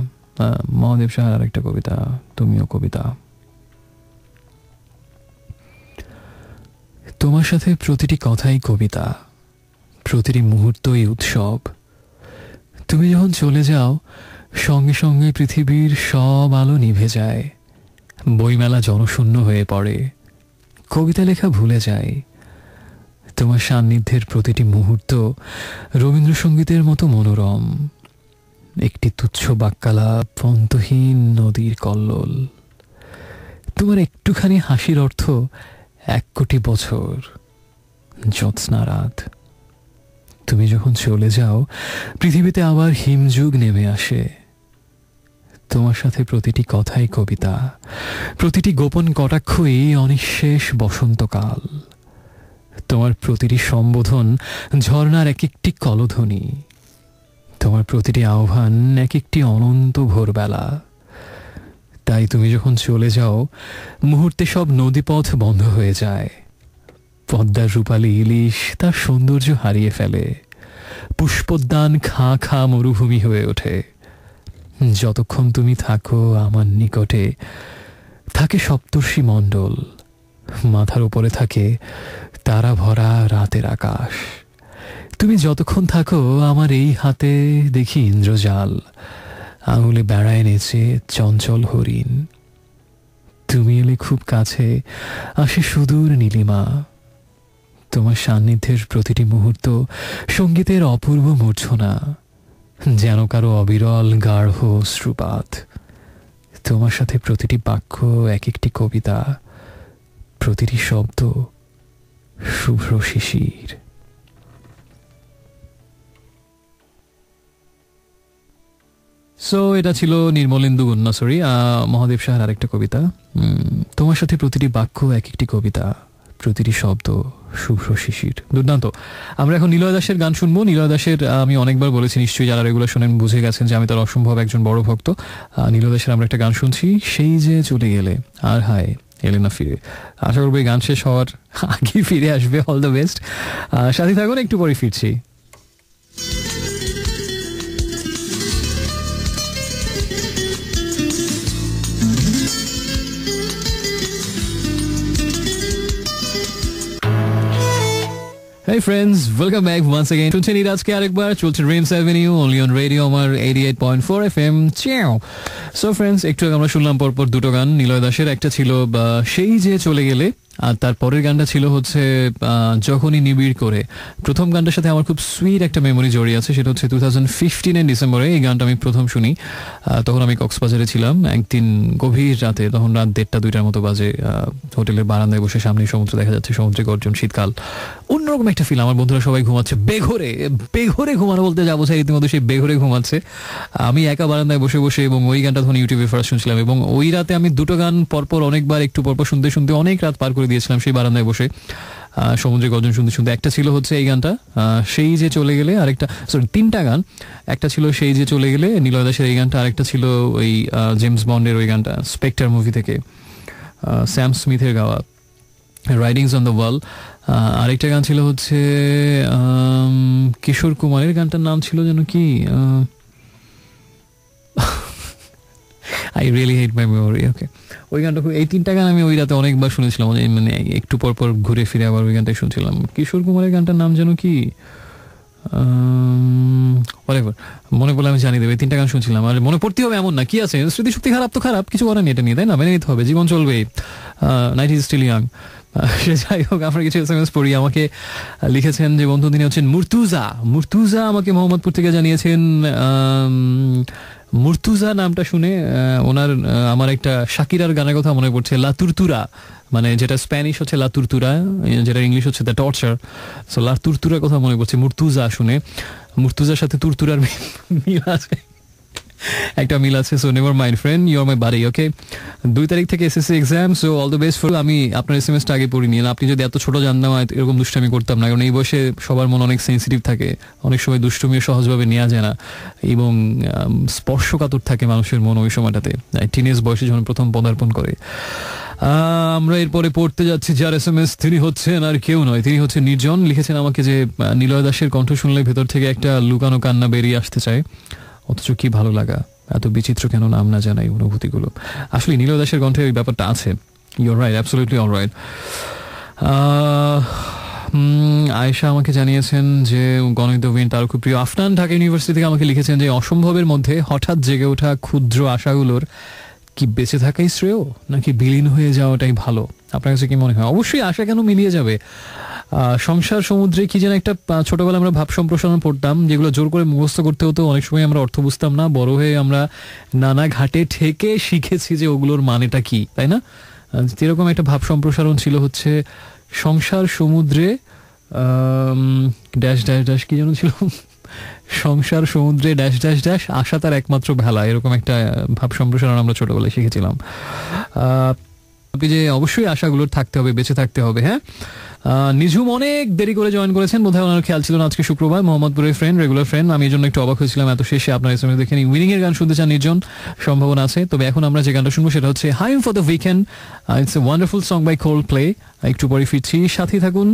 মহাদেব সাহার একটা কবিতা, তুমিও কবিতা। তোমার সাথে প্রতিটি কথাই কবিতা, প্রতিটি মুহূর্তই উৎসব। তুমি যখন চলে যাও, সঙ্গে সঙ্গে পৃথিবীর সব আলো নিভে যায়, বইমেলা জনশূন্য হয়ে পড়ে, কবিতা লেখা ভুলে যায়। তোমার সান্নিধ্যের প্রতিটি মুহূর্ত রবীন্দ্রসঙ্গীতের মতো মনোরম, একটি তুচ্ছ বাক্যালাপ, অন্তহীন নদীর কল্লোল। তোমার একটুখানি হাসির অর্থ 1 কোটি বছর জ্যোৎস্না রাত। তুমি যখন চলে যাও, পৃথিবীতে আবার হিমযুগ নেমে আসে। তোমার সাথে প্রতিটি কথাই কবিতা, প্রতিটি গোপন কটাক্ষই অনিঃশেষ বসন্তকাল। তোমার প্রতিটি সম্বোধন ঝর্ণার এক একটি কলধ্বনি, তোমার প্রতিটি আহ্বান এক একটি অনন্ত ভোরবেলা। তাই তুমি যখন চলে যাও, মুহূর্তে সব নদীপথ বন্ধ হয়ে যায়। পদ্মার রূপালী ইলিশ তার সৌন্দর্য হারিয়ে ফেলে, পুষ্পোদ্যান খা খা মরুভূমি হয়ে ওঠে। যতক্ষণ তুমি থাকো আমার নিকটে, থাকে সপ্তর্ষি মণ্ডল, মাথার উপরে থাকে তারা ভরা রাতের আকাশ। তুমি যতক্ষণ থাকো আমার এই হাতে দেখি ইন্দ্রজাল, আঙুলে বেড়ায় নেচে চঞ্চল হরিণ। তুমি এলে খুব কাছে আসে সুদূর নীলিমা। তোমার সান্নিধ্যের প্রতিটি মুহূর্ত সঙ্গীতের অপূর্ব মূর্ছনা, যেন কারো অবিরল গাঢ় অশ্রুপাত। তোমার সাথে প্রতিটি বাক্য এক একটি কবিতা, প্রতিটি শব্দ শুভ্র শিশির। সো এটা ছিল নির্মলেন্দু গুন্না, সরি মহাদেব শাহর আরেকটা কবিতা। তোমার সাথে প্রতিটি বাক্য এক একটি কবিতা, প্রতিটি শব্দ শুভ্র শিশির। দুর্দান্ত। আমরা এখন নিলয় দাসের গান শুনবো। নিলয় দাসের আমি অনেকবার বলেছি, নিশ্চয়ই যারা রেগুলার শোনেন বুঝে গেছেন যে আমি তার অসম্ভব একজন বড় ভক্ত। নিলয় দাসের আমরা একটা গান শুনছি, সেই যে চলে গেলে আর হায় এলে না ফিরে। আশা করবো এই গান শেষ হওয়ার আগেই ফিরে আসবে। অল দ্য বেস্ট, সাথে থাকুন, একটু পরে ফিরছি। Hey friends, welcome back once again. শুনছেন আজকে আরেকবার চলছে dreams Avenue only on radio Amar 88.4 FM। So friends, একটু আগে আমরা শুনলাম পরপর দুটো গান নিলয় দাসের। একটা ছিল সেই যে চলে গেলে, আর তারপরের গানটা ছিল হচ্ছে যখনই নিবিড় করে। প্রথম গানটার সাথে আমার খুব সুইট একটা মেমোরি জড়িয়ে আছে, সেটা হচ্ছে 2015 ডিসেম্বরে এই গানটা আমি প্রথম শুনি। তখন আমি কক্সবাজারে ছিলাম একদিন গভীর রাতে, তখন রাত 1:30-2টার মতো বাজে। হোটেলের বারান্দায় বসে সামনে সমুদ্র দেখা যাচ্ছে, সমুদ্রে গর্জন, শীতকাল, অন্যরকম একটা ফিল। আমার বন্ধুরা সবাই ঘুমাচ্ছে, বেঘরে বেঘরে ঘুমানো বলতে যাবো সেই ইতিমধ্যে সেই বেঘরে ঘুমাচ্ছে। আমি একা বারান্দায় বসে বসে এবং ওই গানটা তখন ইউটিউবে ফার্স্ট শুনছিলাম। এবং ওই রাতে আমি দুটো গান পরপর অনেকবার একটু পরপর শুনতে শুনতে অনেক রাত পার করে দিয়েছিলাম সেই বারান্দায় বসে সমুদ্রের গর্জন শুনতে শুনতে। একটা ছিল হচ্ছে এই গানটা সেই যে চলে গেলে, আরেকটা তিনটা গান। একটা ছিল সেই যে চলে গেলে নিলয় দাসের এই গানটা, আরেকটা ছিল ওই জেমস বন্ডের ওই গানটা স্পেক্টার মুভি থেকে, স্যাম স্মিথের গাওয়া রাইডিংস অন দ্য ওয়াল। আরেকটা গান ছিল হচ্ছে কিশোর কুমারের গানটার নাম ছিল যেন কি, I really hate my memory. Okay, ওই গানটা এই তিনটা গান আমি ওই রাতে অনেকবার শুনেছিলাম, মানে একটু পর পর ঘুরে ফিরে আবার ওই গানটাই শুনছিলাম। কিশোর কুমারের গানটার নাম যেন কি, মনে পড়লে আমি জানিয়ে দেবো। এই তিনটা গান শুনছিলাম, আর মনে পড়তে হবে এমন না, কি আছে, স্মৃতিশক্তি খারাপ তো খারাপ, কিছু করার নেই এটা নিয়ে, তাই না? মেনে নিতে হবে, জীবন চলবে, নাইট ইজ স্টিল ইয়াং। সে যাই হোক, আমরা কিছু এসএমএস পড়ি। আমাকে লিখেছেন যে বন্ধু, তিনি হচ্ছেন মুর্তুজা আমাকে মোহাম্মদপুর থেকে জানিয়েছেন। মুর্তুজা নামটা শুনে ওনার আমার একটা শাকিরার গানের কথা মনে পড়ছে, লা তুরতুরা, মানে যেটা স্প্যানিশ হচ্ছে লা তুরতুরা, যেটা ইংলিশ হচ্ছে দ্য টর্চার। সো লা তুরতুরার কথা মনে পড়ছে মুর্তুজা শুনে। মুর্তুজার সাথে তুরতুরার মিল আছে, একটা মিল আছে। So never mind friend, you are my বাড়ি। ওকে, 2 তারিখ থেকে SSC exam, so all the best for. আমি আপনার এসএমএসটা আগে পড়ে নিলাম। আপনি যদি এত ছোট জানতাম এরকম দুষ্টামি করতাম না, কারণ এই বয়সে সবার মন অনেক সেন্সিটিভ থাকে, অনেক সময় দুষ্টুমিও সহজভাবে নেওয়া যায় না, এবং স্পর্শকাতর থাকে মানুষের মন ওই সময়টাতে, টিনেজ বয়সে যখন প্রথম পদার্পণ করে। আমরা এরপরে পড়তে যাচ্ছি যার এসএমএস, তিনি হচ্ছেন আর কেউ নয়, তিনি হচ্ছেন নির্জন। লিখেছেন আমাকে যে নিলয় দাসের কণ্ঠ শুনলে ভেতর থেকে একটা লুকানো কান্না বেরিয়ে আসতে চায়, অথচ কি ভালো লাগা, এত বিচিত্র কেন নাম না জানাই অনুভূতিগুলো। আসলে নিলয় দাসের কণ্ঠে ওই ব্যাপারটা আছে। Your right, absolutely all right. Ayesha আমাকে জানিয়েছেন যে গণিত উইন তার খুব প্রিয়। আফনান ঢাকা ইউনিভার্সিটি থেকে আমাকে লিখেছেন যে অসম্ভবের মধ্যে হঠাৎ জেগে ওঠা ক্ষুদ্র আশাগুলোর কি বেঁচে থাকাই শ্রেয় নাকি বিলীন হয়ে যাওয়াটাই ভালো? আপনার কাছে কি মনে হয়? অবশ্যই আশা কেন মিলিয়ে যাবে। সংসার সমুদ্রে কি যেন একটা ছোটবেলা আমরা ভাব সম্প্রসারণ পড়তাম, যেগুলো জোর করে মুখস্থ করতে হতো, অনেক সময় আমরা অর্থ বুঝতাম না, বড় হয়ে আমরা নানা ঘাটে ঠেকে শিখেছি যে ওগুলোর মানেটা কি, তাই না? এরকম একটা ভাব সম্প্রসারণ ছিল হচ্ছে সংসার সমুদ্রে ড্যাশ ড্যাশ ড্যাশ কি যেন ছিল, সংসার সমুদ্রে ড্যাশ ড্যাশ ড্যাশ, আশা তার একমাত্র ভেলা, এরকম একটা ভাব সম্প্রসারণ আমরা ছোটবেলায় শিখেছিলাম। যে অবশ্যই আশাগুলোর থাকতে হবে, বেঁচে থাকতে হবে। হ্যাঁ, নিঝুম অনেক দেরি করে জয়েন করেছেন, বোধহয় ওনার খেয়াল ছিল না আজকে শুক্রবার। মোহাম্মদপুরের ফ্রেন্ড, রেগুলার ফ্রেন্ড, আমি এই জন্য একটু অবাক হয়েছিলাম এত শেষে আপনার এসএমএস দেখে। উইনিং এর গান শুনতে চান নির্জন, সম্ভাবনা আছে। তবে এখন আমরা যে গানটা শুনবো সেটা হচ্ছে Hymn for the Weekend. It's a wonderful song by Coldplay. একটু পরে ফিরছি, সাথেই থাকুন।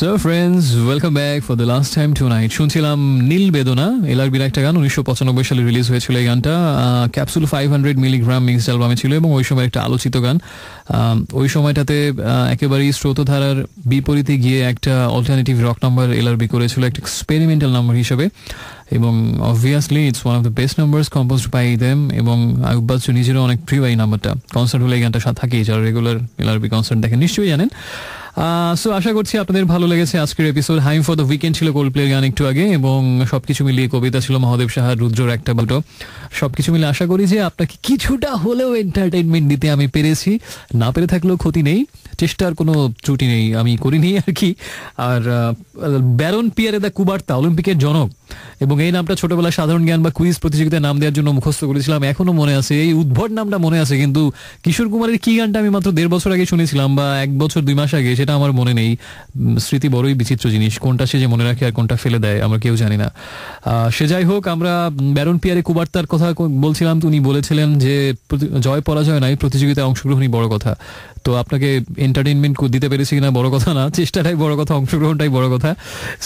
So friends, welcome back for the last time tonight. শুনছিলাম নীল বেদনা, এলআরবির একটা গান, 1995 সালে রিলিজ হয়েছিল এই গানটা। ক্যাপসুল 500 মিলিগ্রাম মিক্সড অ্যালবামে ছিল এবং ওই সময় একটা আলোচিত গান। ওই সময়টাতে একেবারেই স্রোতধারার বিপরীতে গিয়ে একটা অল্টারনেটিভ রক নাম্বার এলআরবি করেছিল, একটা এক্সপেরিমেন্টাল নাম্বার হিসেবে। এবং obviously it's one of the best numbers composed by them. এবং আয়ুব বাচ্চু নিজেরও অনেক প্রিয় এই নাম্বারটা। কনসার্ট হলে এই গানটা থাকেই, যারা রেগুলার এলআরবি কনসার্ট দেখেন নিশ্চয়ই জানেন। সো আশা করছি আপনাদের ভালো লেগেছে আজকের এপিসোড। হাইম ফর দ্য উইকেন্ড ছিল কোল্ডপ্লের গান একটু আগে, এবং সবকিছু মিলিয়ে কবিতা ছিল মহাদেব সাহার, রুদ্রর একটা বলতো। সবকিছু মিলে আশা করি যে আপনাকে কিছুটা হলেও এন্টারটেইনমেন্ট দিতে আমি পেরেছি। না পেরে থাকলেও ক্ষতি নেই, চেষ্টার কোনো ত্রুটি নেই, আমি করিনি আর কি। আর ব্যারন পিয়ারে দ্য কুবার্তা, অলিম্পিকের জনক, এবং এই নামটা ছোটবেলায় সাধারণ জ্ঞান বা কুইজ প্রতিযোগিতায় নাম দেওয়ার জন্য মুখস্থ করেছিলাম, এখনো মনে আছে। এই উদ্ভট নামটা মনে আছে, কিন্তু কিশোর কুমারের কি গানটা আমি মাত্র 1.5 বছর আগে শুনেছিলাম, বা 1 বছর 2 মাস আগে, সেটা আমার মনে নেই। স্মৃতি বড়ই বিচিত্র জিনিস, কোনটা সে যে মনে রাখে আর কোনটা ফেলে দেয় আমরা কেউ জানি না। সে যাই হোক, আমরা ব্যারন পিয়ারে কুবার্তার কথা বলছিলাম। উনি বলেছিলেন যে জয় পরাজয় নাই, প্রতিযোগিতায় অংশগ্রহণই বড় কথা। তো আপনাকে এন্টারটেইনমেন্ট দিতে পেরেছি কিনা বড় কথা না, চেষ্টাটাই বড় কথা, অংশগ্রহণটাই বড় কথা।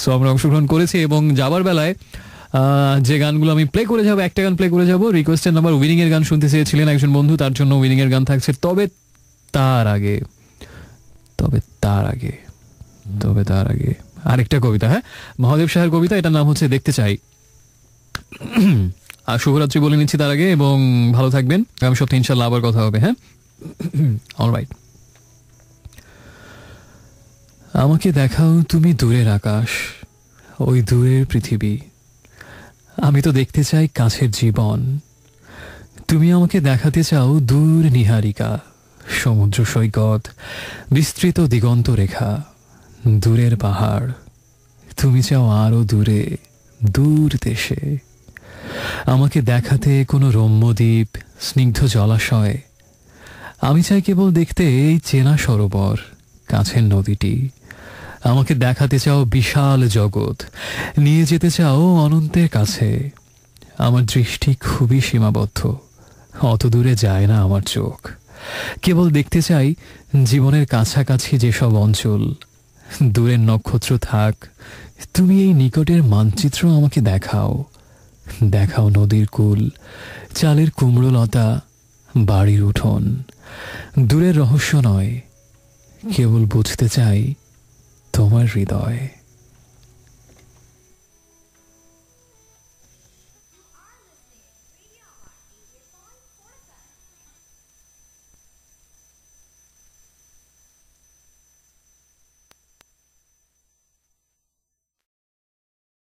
সো আমরা অংশগ্রহণ করেছি, এবং যাবার বেলায় যে গানগুলো আমি প্লে করে যাবো, একটা গান প্লে করে যাবো। রিকোয়েস্টের নাম্বার উইনিং এর গান শুনতে চেয়েছিলেন একজন বন্ধু, তার জন্য উইনিং এর গান থাকছে। তবে তার আগে আরেকটা কবিতা। হ্যাঁ, মহাদেব সাহের কবিতা, এটার নাম হচ্ছে দেখতে চাই। আর শুভরাত্রি বলে নিচ্ছি তার আগে, এবং ভালো থাকবেন। আগামী সপ্তাহে ইনশাল্লাহ আবার কথা হবে। হ্যাঁ, অলরাইট। আমাকে দেখাও তুমি দূরের আকাশ, ওই দূরের পৃথিবী। আমি তো দেখতে চাই কাছের জীবন। তুমি আমাকে দেখাতে চাও দূর নীহারিকা, সমুদ্র সৈকত, বিস্তৃত দিগন্ত রেখা, দূরের পাহাড়। তুমি চাও আরো দূরে, দূর দেশে। আমাকে দেখাতে কোনো রম্যদ্বীপ, স্নিগ্ধ জলাশয়। আমি চাই কেবল দেখতে এই চেনা সরোবর, কাছের নদীটি। আমাকে দেখাতে চাও বিশাল জগৎ, নিয়ে যেতে চাও অনন্তের কাছে। আমার দৃষ্টি খুবই সীমাবদ্ধ, অত দূরে যায় না আমার চোখ। কেবল দেখতে চাই জীবনের কাছাকাছি যেসব অঞ্চল। দূরের নক্ষত্র থাক, তুমি এই নিকটের মানচিত্র আমাকে দেখাও। দেখাও নদীর কূল, চালের কুমড়ো লতা, বাড়ির উঠোন। দূরের রহস্য নয়, কেবল বুঝতে চাই তোমার হৃদয়।